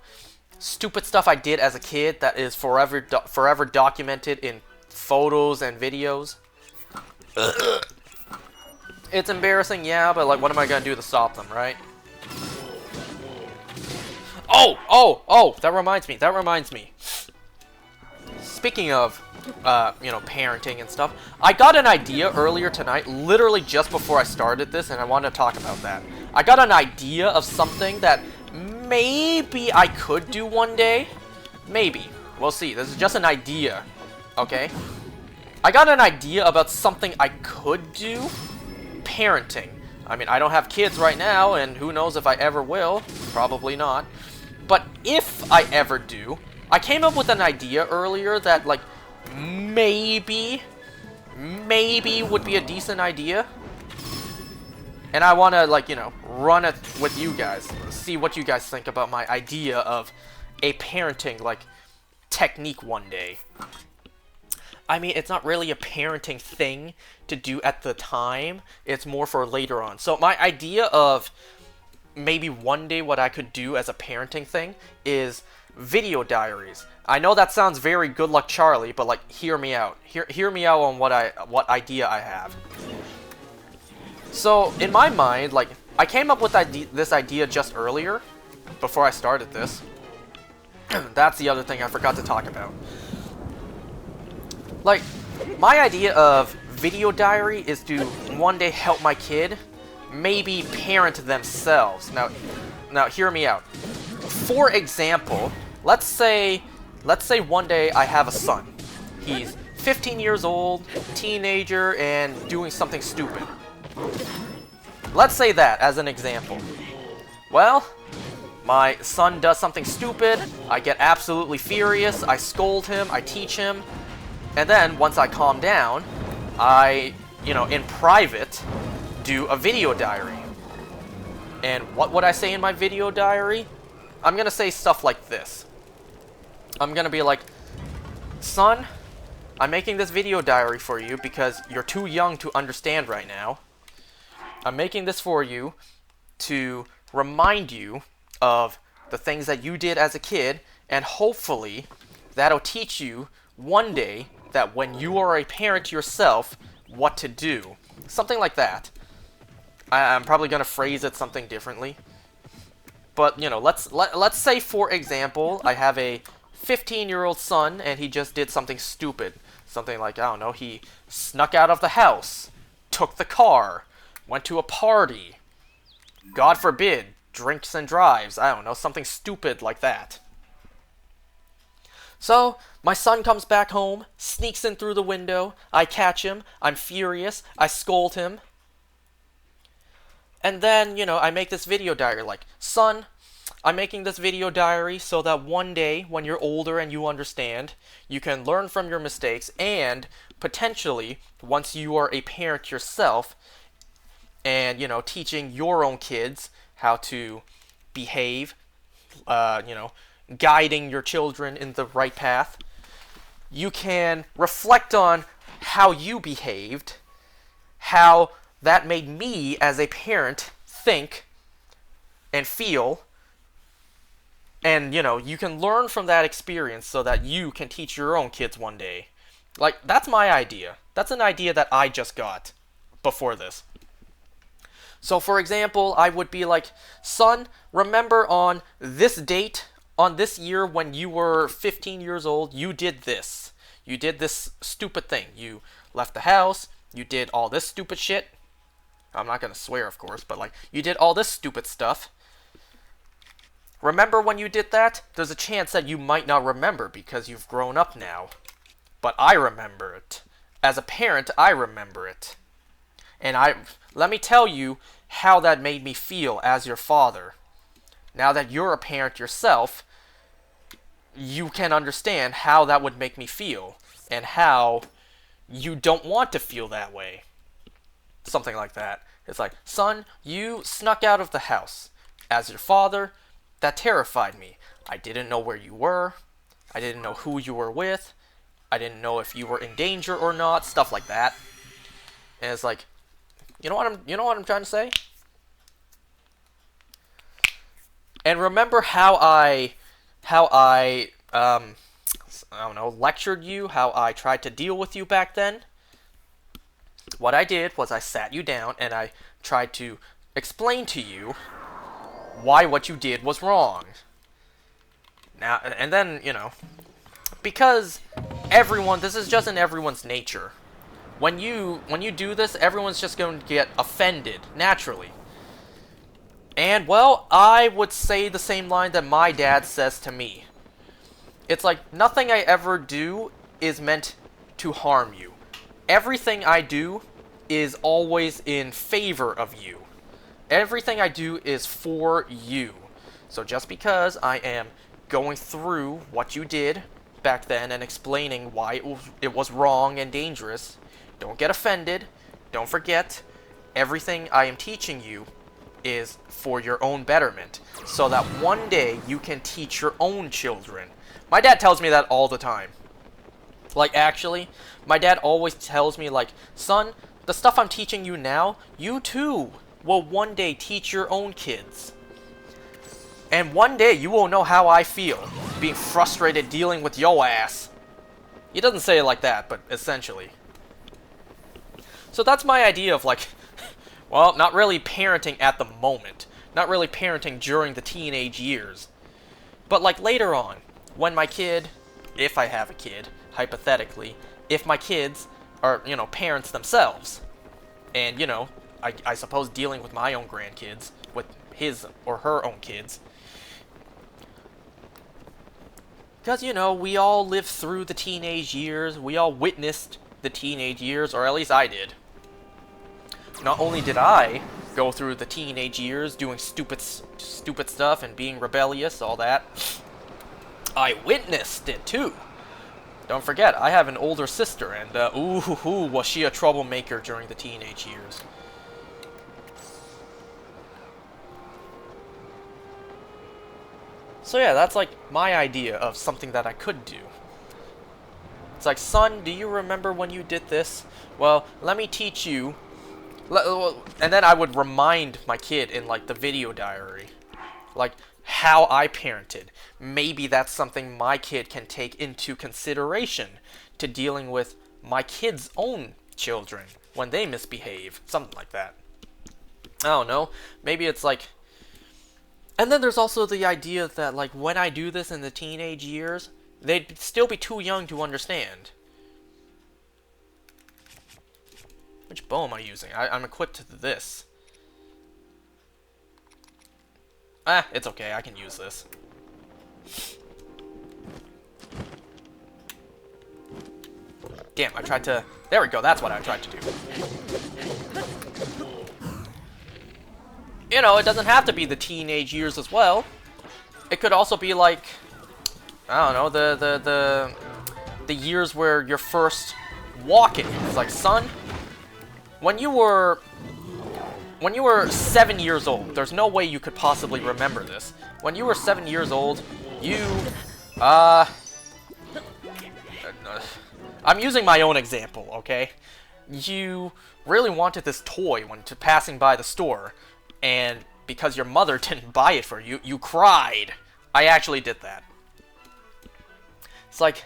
stupid stuff I did as a kid that is forever documented in photos and videos. It's embarrassing, yeah, but, like, what am I gonna do to stop them, right? Oh, that reminds me. Speaking of, parenting and stuff, I got an idea earlier tonight, literally just before I started this, and I wanted to talk about that. I got an idea of something that maybe I could do one day. Maybe. We'll see. This is just an idea, okay? I got an idea about something I could do. Parenting. I mean, I don't have kids right now, and who knows if I ever will. Probably not. But if I ever do, I came up with an idea earlier that, like, maybe would be a decent idea. And I want to, like, you know, run it with you guys. See what you guys think about my idea of a parenting, like, technique one day. I mean, it's not really a parenting thing to do at the time. It's more for later on. So my idea of maybe one day what I could do as a parenting thing is video diaries. I know that sounds very Good Luck Charlie, but, like, hear me out. Hear me out on what idea I have. So, in my mind, like, I came up with this idea just earlier, before I started this. That's the other thing I forgot to talk about. Like, my idea of video diary is to one day help my kid maybe parent themselves. Now hear me out. For example, let's say one day I have a son. He's 15 years old, teenager, and doing something stupid. Let's say that as an example. Well, my son does something stupid, I get absolutely furious, I scold him, I teach him, and then once I calm down, I, you know, in private, do a video diary. And what would I say in my video diary? I'm gonna say stuff like this. I'm gonna be like, son, I'm making this video diary for you because you're too young to understand right now. I'm making this for you to remind you of the things that you did as a kid, and hopefully that'll teach you one day that when you are a parent yourself, what to do. Something like that. I'm probably gonna phrase it something differently. But, you know, let's say, for example, I have a 15-year-old son and he just did something stupid. Something like, I don't know, he snuck out of the house, took the car, went to a party, God forbid, drinks and drives, I don't know, something stupid like that. So, my son comes back home, sneaks in through the window, I catch him, I'm furious, I scold him. And then, you know, I make this video diary like, son, I'm making this video diary so that one day, when you're older and you understand, you can learn from your mistakes, and potentially, once you are a parent yourself, and, you know, teaching your own kids how to behave, you know, guiding your children in the right path, you can reflect on how you behaved, how that made me as a parent think and feel, and, you know, you can learn from that experience so that you can teach your own kids one day. Like, that's my idea. That's an idea that I just got before this. So, for example, I would be like, son, remember on this date, on this year when you were 15 years old, you did this. You did this stupid thing. You left the house, you did all this stupid shit. I'm not going to swear, of course, but, like, you did all this stupid stuff. Remember when you did that? There's a chance that you might not remember because you've grown up now. But I remember it. As a parent, I remember it. And let me tell you how that made me feel as your father. Now that you're a parent yourself, you can understand how that would make me feel, and how you don't want to feel that way. Something like that. It's like, son, you snuck out of the house. As your father, that terrified me. I didn't know where you were. I didn't know who you were with. I didn't know if you were in danger or not. Stuff like that. And it's like, you know what I'm trying to say? And remember how I don't know, lectured you, how I tried to deal with you back then? What I did was I sat you down and I tried to explain to you why what you did was wrong. Now, and then, you know, because this is just in everyone's nature. When you do this, everyone's just going to get offended, naturally. And, well, I would say the same line that my dad says to me. It's like, nothing I ever do is meant to harm you. Everything I do is always in favor of you. Everything I do is for you. So just because I am going through what you did back then and explaining why it was wrong and dangerous, don't get offended. Don't forget, everything I am teaching you is for your own betterment, so that one day you can teach your own children. My dad tells me that all the time. Like, actually, my dad always tells me, like, son, the stuff I'm teaching you now, you too will one day teach your own kids. And one day you will know how I feel, being frustrated dealing with yo ass. He doesn't say it like that, but essentially. So that's my idea of, like, well, not really parenting at the moment. Not really parenting during the teenage years. But, like, later on, when my kid, if I have a kid, hypothetically, if my kids are, you know, parents themselves, and, you know, I suppose dealing with my own grandkids, with his or her own kids, because, you know, we all lived through the teenage years, we all witnessed the teenage years, or at least I did. Not only did I go through the teenage years doing stupid stuff and being rebellious, all that, I witnessed it too. Don't forget, I have an older sister, and was she a troublemaker during the teenage years. So yeah, that's like my idea of something that I could do. It's like, son, do you remember when you did this? Well, let me teach you. And then I would remind my kid in, like, the video diary, like, how I parented. Maybe that's something my kid can take into consideration to dealing with my kid's own children when they misbehave. Something like that. I don't know. Maybe it's like... And then there's also the idea that, like, when I do this in the teenage years, they'd still be too young to understand. Which bow am I using? I'm equipped to this. It's okay. I can use this. Damn, I tried to... There we go. That's what I tried to do. You know, it doesn't have to be the teenage years as well. It could also be like... I don't know, the years where you're first walking. It's like, son... When you were 7 years old, there's no way you could possibly remember this. When you were 7 years old, you, I'm using my own example, okay? You really wanted this toy when passing by the store, and because your mother didn't buy it for you, you cried. I actually did that. It's like...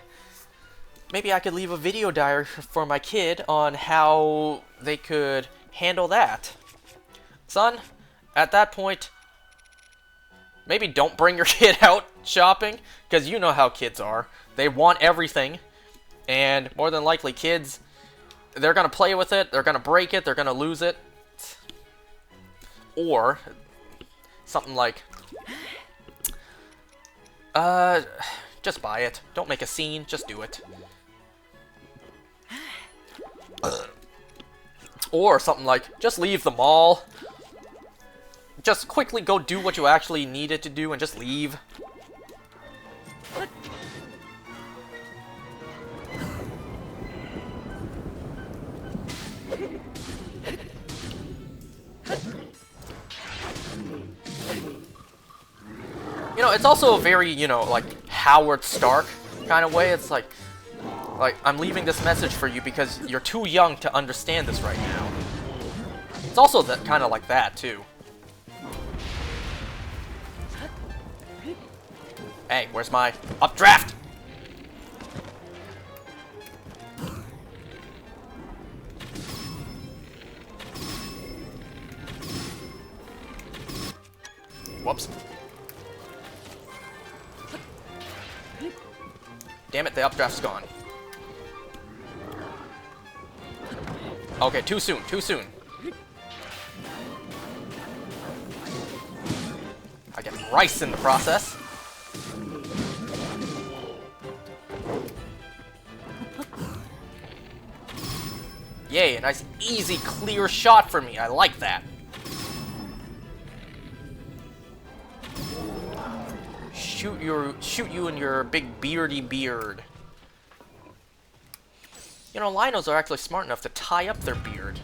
Maybe I could leave a video diary for my kid on how they could handle that. Son, at that point, maybe don't bring your kid out shopping, because you know how kids are. They want everything, and more than likely kids, they're going to play with it, they're going to break it, they're going to lose it. Or, something like, just buy it. Don't make a scene, just do it. Or something like, just leave the mall. Just quickly go do what you actually needed to do and just leave. You know, it's also a very, you know, like, Howard Stark kind of way. It's like, I'm leaving this message for you because you're too young to understand this right now. It's also kind of like that, too. Hey, where's my updraft? Whoops. Damn it, the updraft's gone. Okay, too soon, too soon. I get rice in the process. Yay, a nice, easy, clear shot for me. I like that. Shoot you in your big beardy beard. You know, Linos are actually smart enough to tie up their beard.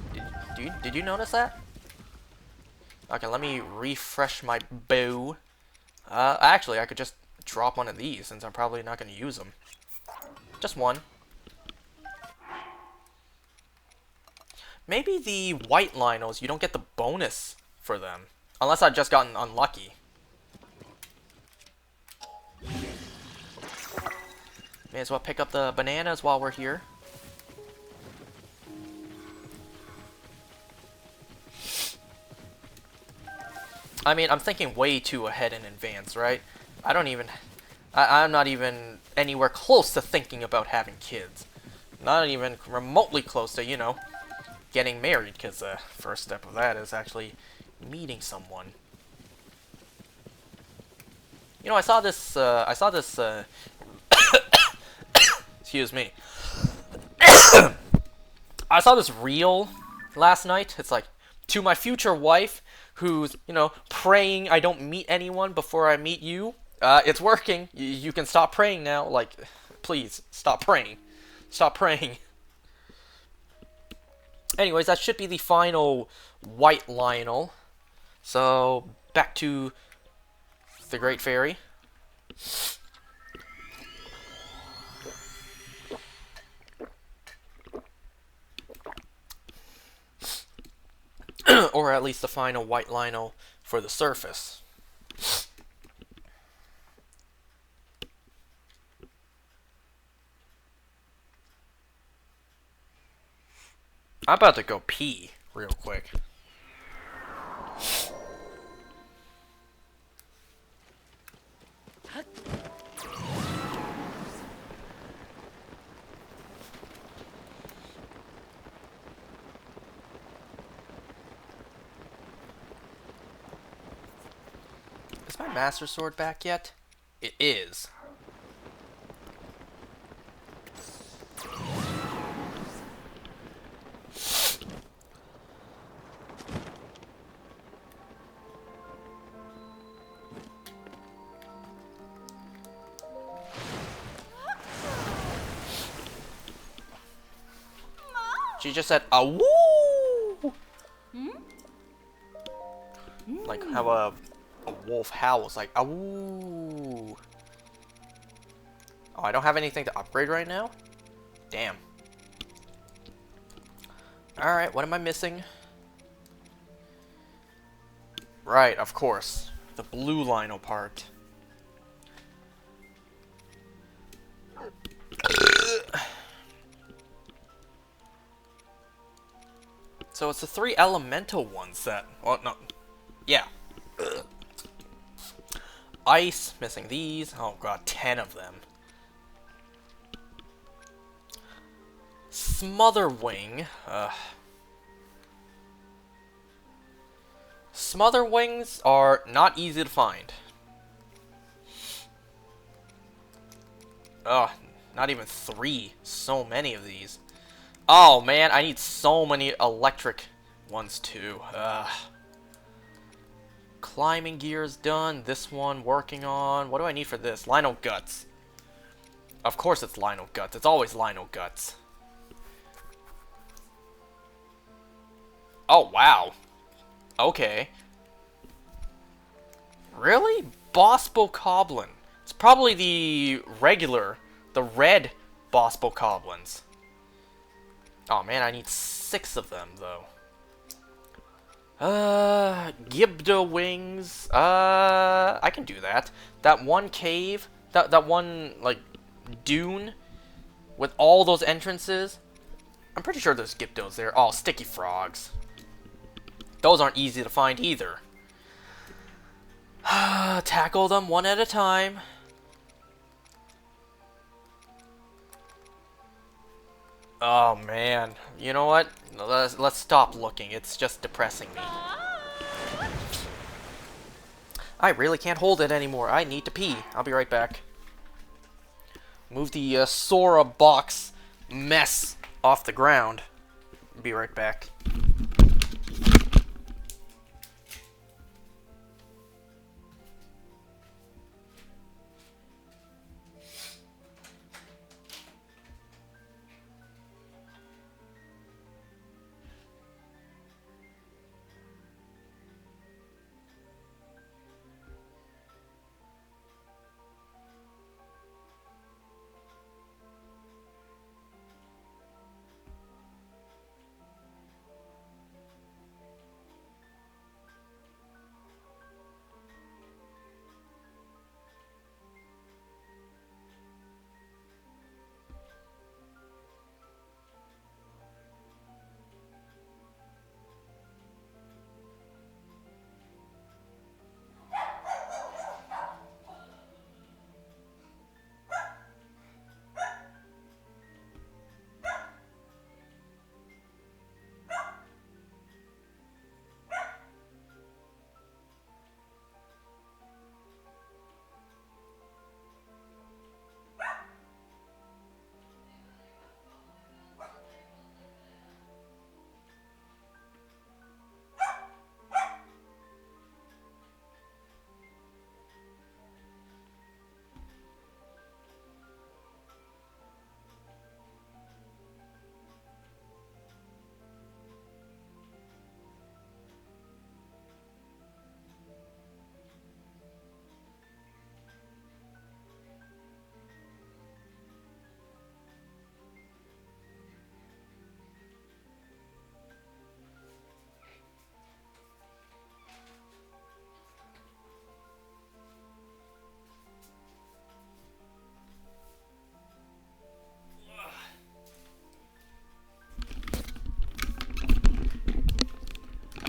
Did you notice that? Okay, let me refresh my bow. Actually, I could just drop one of these since I'm probably not going to use them. Just one. Maybe the white Lynels, you don't get the bonus for them. Unless I've just gotten unlucky. May as well pick up the bananas while we're here. I mean, I'm thinking way too ahead in advance, right? I'm not even anywhere close to thinking about having kids. Not even remotely close to, you know, getting married, because the first step of that is actually meeting someone. You know, I saw this, excuse me. I saw this reel last night. It's like, to my future wife, who's, you know, praying I don't meet anyone before I meet you. It's working. You can stop praying now. Like, please, stop praying. Stop praying. Anyways, that should be the final white Lynel. So, back to the Great Fairy. Or at least the final white Lynel for the surface. I'm about to go pee real quick. Is my Master Sword back yet? It is. She just said, "Awoo!" Like how a wolf howls, like, "Awoo!" Oh, I don't have anything to upgrade right now? Damn. Alright, what am I missing? Right, of course. The blue Lynel part. So it's the 3 elemental ones that... Well, no. Yeah. Ice, missing these. Oh god, 10 of them. Smotherwing. Smotherwings are not easy to find. Ugh, not even 3. So many of these. Oh man, I need so many electric ones too. Climbing gear is done. This one working on. What do I need for this? Lynel Guts. Of course it's Lynel Guts. It's always Lynel Guts. Oh wow. Okay. Really? Boss Bokoblin. It's probably the red Boss Bokoblins. Oh man, I need 6 of them though. Gibdo wings. I can do that. That one cave, that one like dune with all those entrances. I'm pretty sure there's Gibdos there. Oh, sticky frogs. Those aren't easy to find either. Tackle them one at a time. Oh man, you know what? Let's stop looking. It's just depressing me. I really can't hold it anymore. I need to pee. I'll be right back. Move the Sora box mess off the ground. Be right back.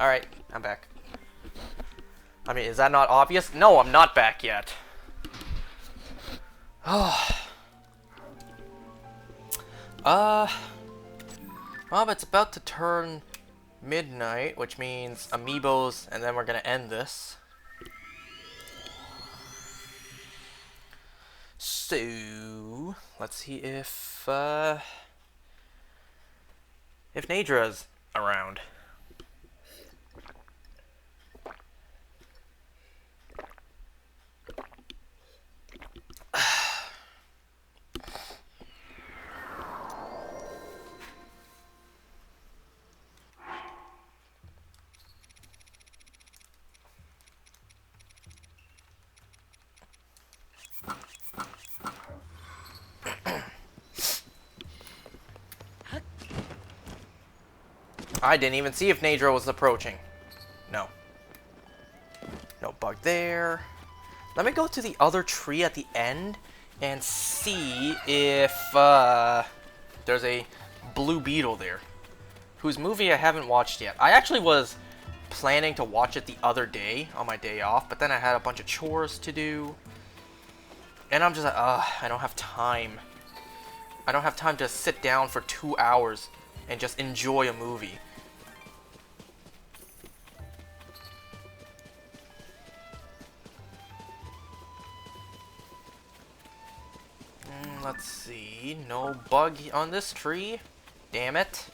Alright, I'm back. I mean, is that not obvious? No, I'm not back yet. Well, it's about to turn midnight, which means amiibos, and then we're gonna end this. So, let's see if Nadra's around. I didn't even see if Nadra was approaching. No. No bug there. Let me go to the other tree at the end and see if there's a blue beetle there, whose movie I haven't watched yet. I actually was planning to watch it the other day on my day off, but then I had a bunch of chores to do. And I'm just like, I don't have time. I don't have time to sit down for 2 hours and just enjoy a movie. Let's see. No bug on this tree. Damn it.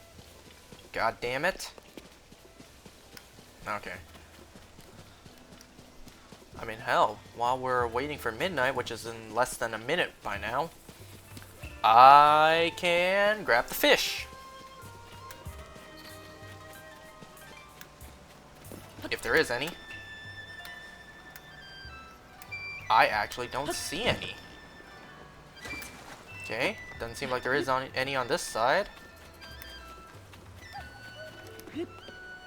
God damn it. Okay. I mean, hell, while we're waiting for midnight, which is in less than a minute by now, I can grab the fish. If there is any. I actually don't see any. Okay, doesn't seem like there is any on this side.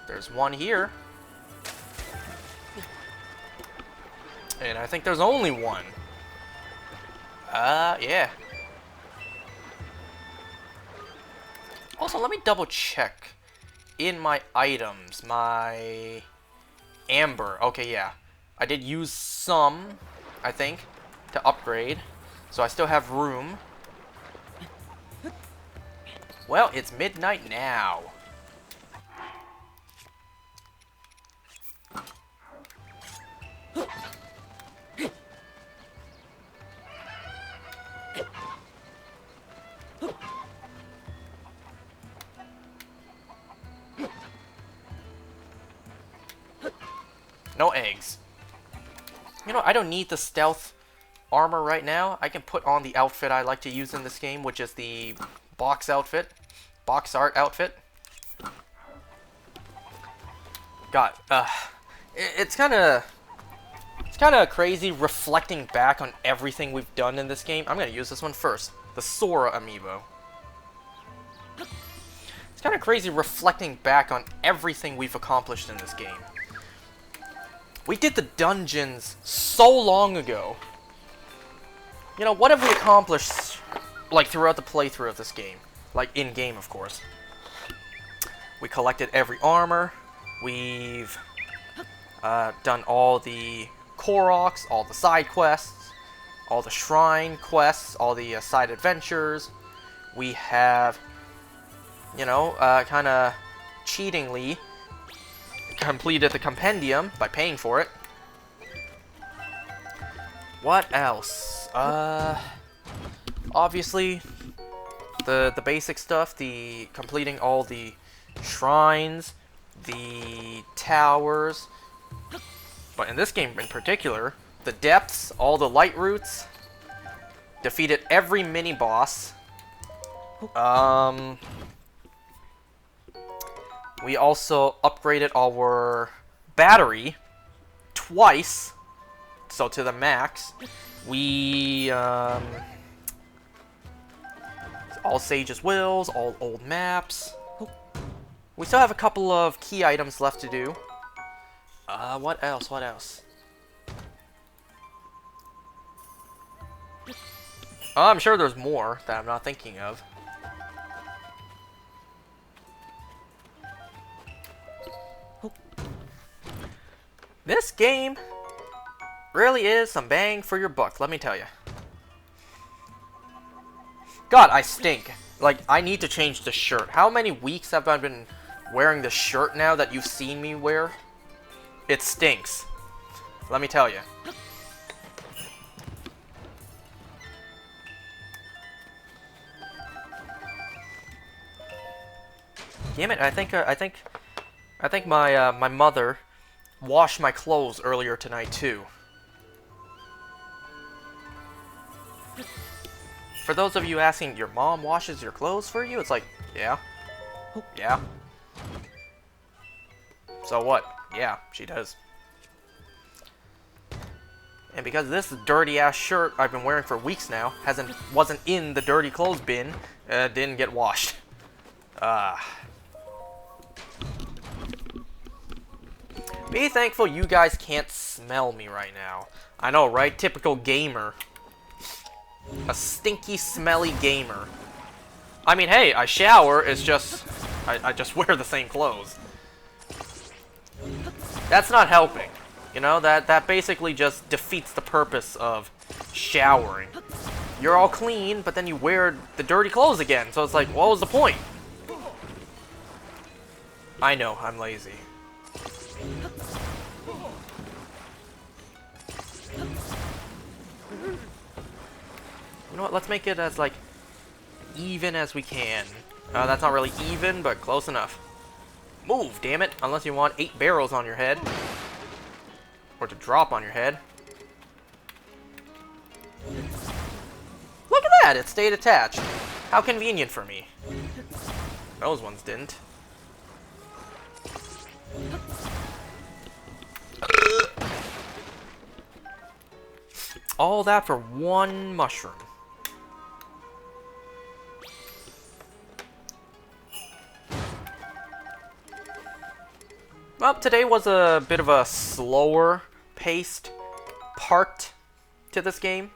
There's one here. And I think there's only one. Yeah. Also, let me double check in my items, my amber. Okay, yeah. I did use some, I think, to upgrade. So I still have room. Well, it's midnight now. No eggs. You know, I don't need the stealth armor right now. I can put on the outfit I like to use in this game, which is the box outfit. Box art outfit. God, it's kind of crazy reflecting back on everything we've done in this game. I'm gonna use this one first. The Sora amiibo. It's kind of crazy reflecting back on everything we've accomplished in this game. We did the dungeons so long ago. You know, what have we accomplished, like, throughout the playthrough of this game? Like, in-game, of course. We collected every armor. We've done all the Koroks, all the side quests, all the shrine quests, all the side adventures. We have, you know, kind of cheatingly completed the compendium by paying for it. What else? Obviously, the basic stuff, the completing all the shrines, the towers, but in this game in particular, the depths, all the light routes, defeated every mini-boss. We also upgraded our battery twice, so to the max. We, all Sage's Wills, all old maps. We still have a couple of key items left to do. What else? What else? I'm sure there's more that I'm not thinking of. This game really is some bang for your buck, let me tell you. God, I stink. Like, I need to change the shirt. How many weeks have I been wearing this shirt now that you've seen me wear? It stinks. Let me tell you. Damn it! I think my mother washed my clothes earlier tonight too. For those of you asking, your mom washes your clothes for you? It's like, yeah, yeah. So what? Yeah, she does. And because this dirty ass shirt I've been wearing for weeks now wasn't in the dirty clothes bin, didn't get washed. Be thankful you guys can't smell me right now. I know, right? Typical gamer. A stinky, smelly gamer. I mean, hey, I shower, it's just... I just wear the same clothes. That's not helping. You know, that basically just defeats the purpose of showering. You're all clean, but then you wear the dirty clothes again, so it's like, what was the point? I know, I'm lazy. You know what, let's make it as, like, even as we can. That's not really even, but close enough. Move, damn it! Unless you want 8 barrels on your head. Or to drop on your head. Look at that! It stayed attached. How convenient for me. Those ones didn't. All that for one mushroom. Well, today was a bit of a slower paced part to this game.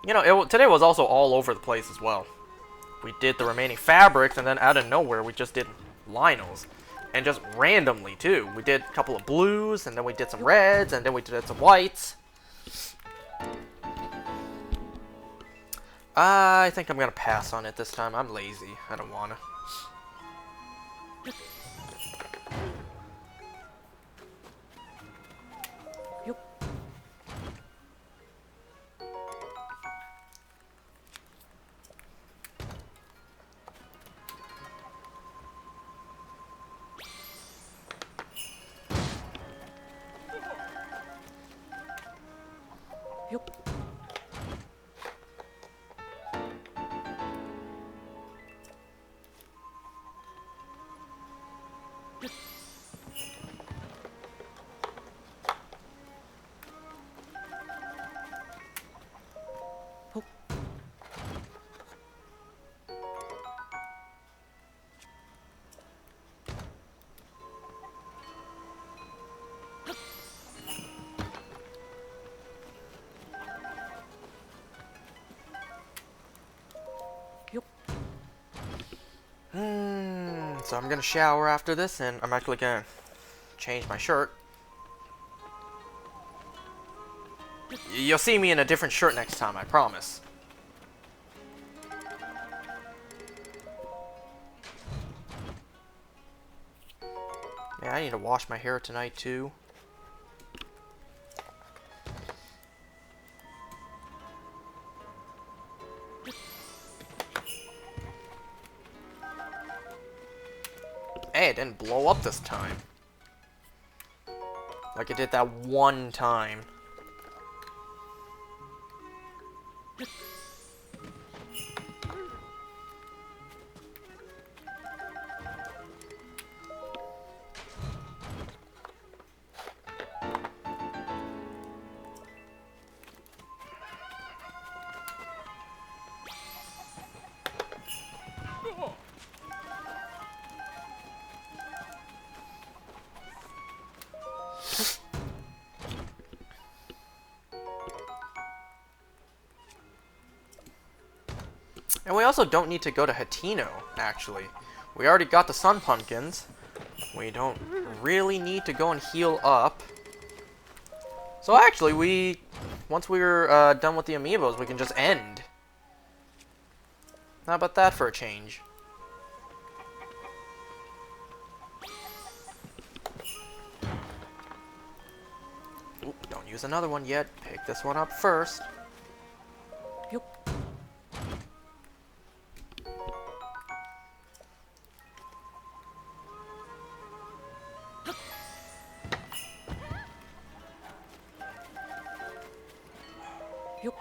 You know, today was also all over the place as well. We did the remaining fabrics, and then out of nowhere, we just did Lynels. And just randomly, too. We did a couple of blues, and then we did some reds, and then we did some whites. I think I'm gonna pass on it this time. I'm lazy. I don't wanna. So I'm gonna shower after this, and I'm actually gonna change my shirt. You'll see me in a different shirt next time, I promise. Yeah, I need to wash my hair tonight too. Hey, it didn't blow up this time. Like it did that one time. And we also don't need to go to Hateno, actually. We already got the Sun Pumpkins. We don't really need to go and heal up. So actually, once we're done with the amiibos, we can just end. How about that for a change? Ooh, don't use another one yet. Pick this one up first. Yup. Yup.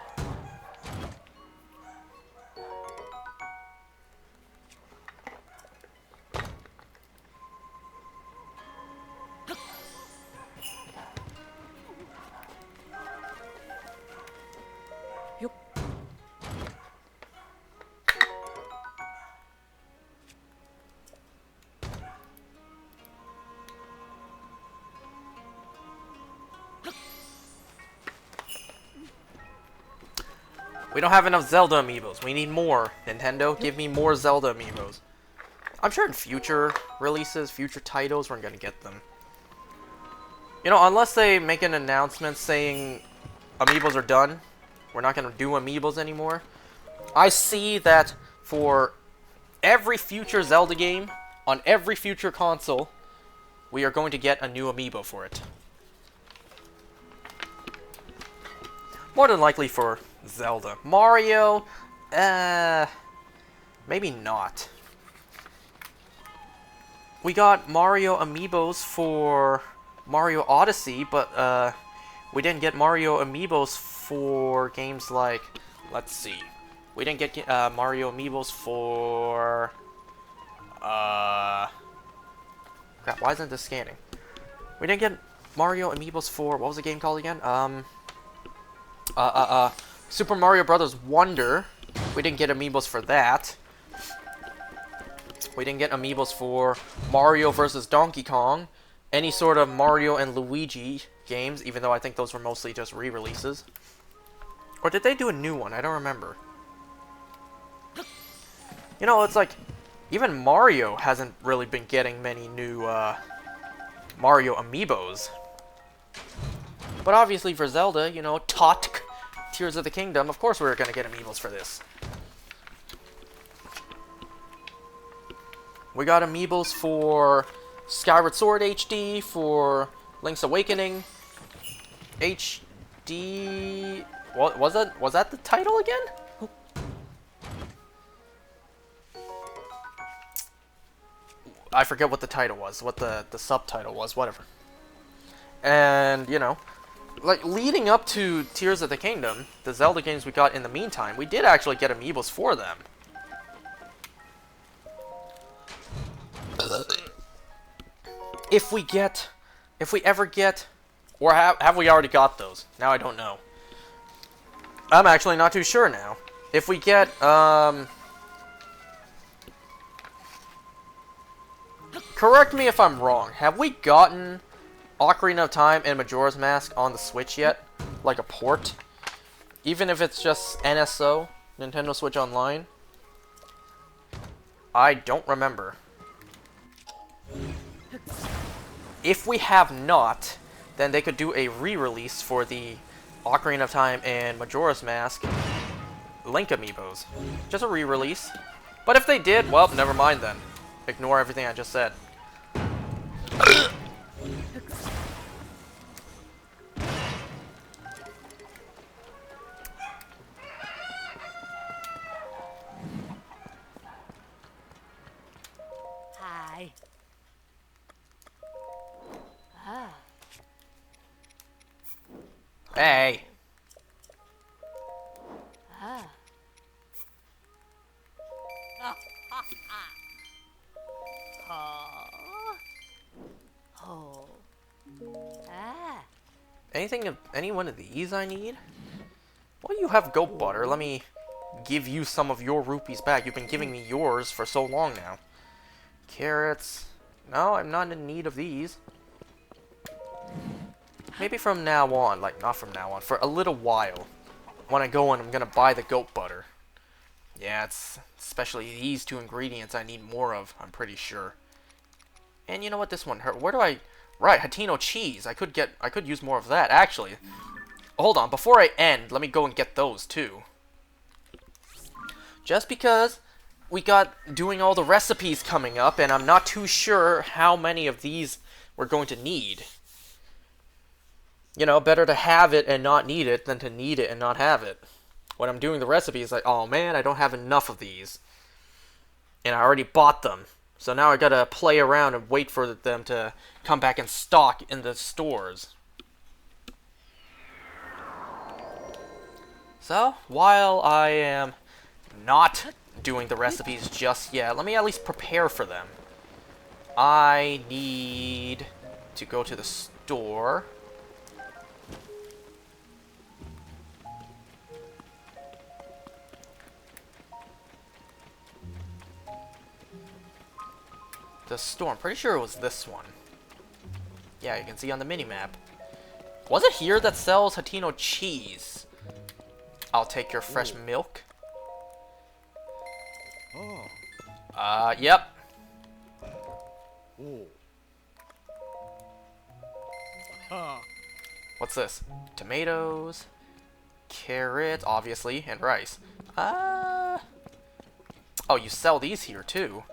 Yup. We don't have enough Zelda amiibos. We need more. Nintendo, give me more Zelda amiibos. I'm sure in future releases, future titles, we're gonna get them. You know, unless they make an announcement saying amiibos are done, we're not gonna do amiibos anymore. I see that for every future Zelda game, on every future console, we are going to get a new amiibo for it. More than likely for Zelda. Mario, maybe not. We got Mario amiibos for Mario Odyssey, but we didn't get Mario amiibos for games like, let's see. We didn't get Mario amiibos for crap, why isn't this scanning? We didn't get Mario amiibos for, what was the game called again? Super Mario Brothers Wonder. We didn't get amiibos for that. We didn't get amiibos for Mario vs. Donkey Kong. Any sort of Mario and Luigi games, even though I think those were mostly just re-releases. Or did they do a new one? I don't remember. You know, it's like, even Mario hasn't really been getting many new Mario amiibos. But obviously for Zelda, you know, Totk, Tears of the Kingdom, of course we're going to get amiibos for this. We got amiibos for Skyward Sword HD, for Link's Awakening HD... What was that the title again? I forget what the title was, what the subtitle was, whatever. And, you know, like, leading up to Tears of the Kingdom, the Zelda games we got in the meantime, we did actually get amiibos for them. If we ever get, or have we already got those? Now I don't know. I'm actually not too sure now. If we get, correct me if I'm wrong, have we gotten Ocarina of Time and Majora's Mask on the Switch yet? Like a port? Even if it's just NSO, Nintendo Switch Online? I don't remember. If we have not, then they could do a re-release for the Ocarina of Time and Majora's Mask Link amiibos. Just a re-release. But if they did, well, never mind then. Ignore everything I just said. Hi. Ah. Hey. Ah. Oh. Ah. Any one of these I need? Well, you have goat butter. Let me give you some of your rupees back. You've been giving me yours for so long now. Carrots. No, I'm not in need of these. Maybe from now on. Like, not from now on. For a little while. When I go in, I'm gonna buy the goat butter. Yeah, it's especially these two ingredients I need more of, I'm pretty sure. And you know what? This one hurt. Where do I... Right, Hatino cheese. I could use more of that, actually. Hold on. Before I end, let me go and get those, too. Just because we got doing all the recipes coming up, and I'm not too sure how many of these we're going to need. You know, better to have it and not need it than to need it and not have it. When I'm doing the recipes, like, oh man, I don't have enough of these. And I already bought them. So now I gotta play around and wait for them to come back in stock in the stores. So, while I am not doing the recipes just yet, let me at least prepare for them. I need to go to the store. The store, I'm pretty sure it was this one. Yeah, you can see on the mini-map. Was it here that sells Hatino cheese? I'll take your fresh milk. Yep. What's this? Tomatoes, carrots, obviously, and rice. Oh, you sell these here too.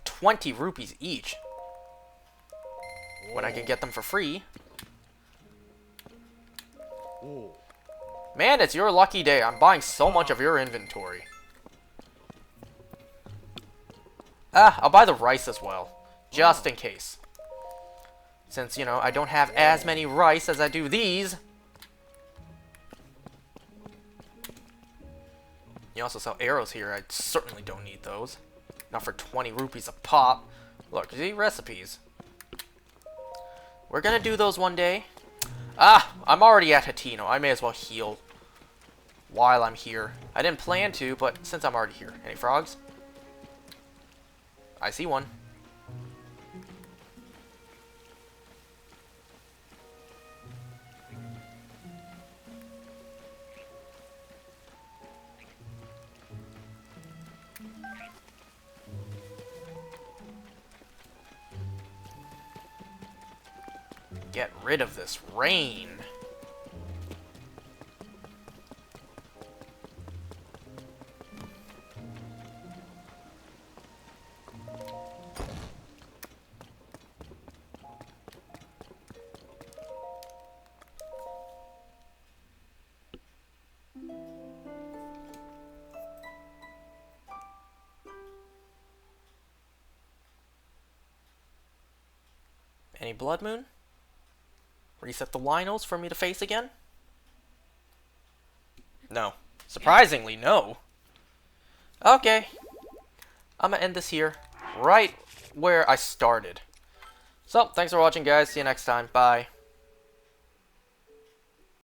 20 rupees each. When I can get them for free. Man, it's your lucky day. I'm buying so much of your inventory. I'll buy the rice as well. Just in case. Since, you know, I don't have as many rice as I do these. You also sell arrows here. I certainly don't need those. Not for 20 rupees a pop. Look, see, recipes. We're gonna do those one day. I'm already at Hatino. I may as well heal while I'm here. I didn't plan to, but since I'm already here. Any frogs? I see one. Get rid of this rain. Any blood moon? Reset the Lynels for me to face again? No. Surprisingly, no. Okay. I'm gonna end this here, right where I started. So, thanks for watching, guys. See you next time. Bye.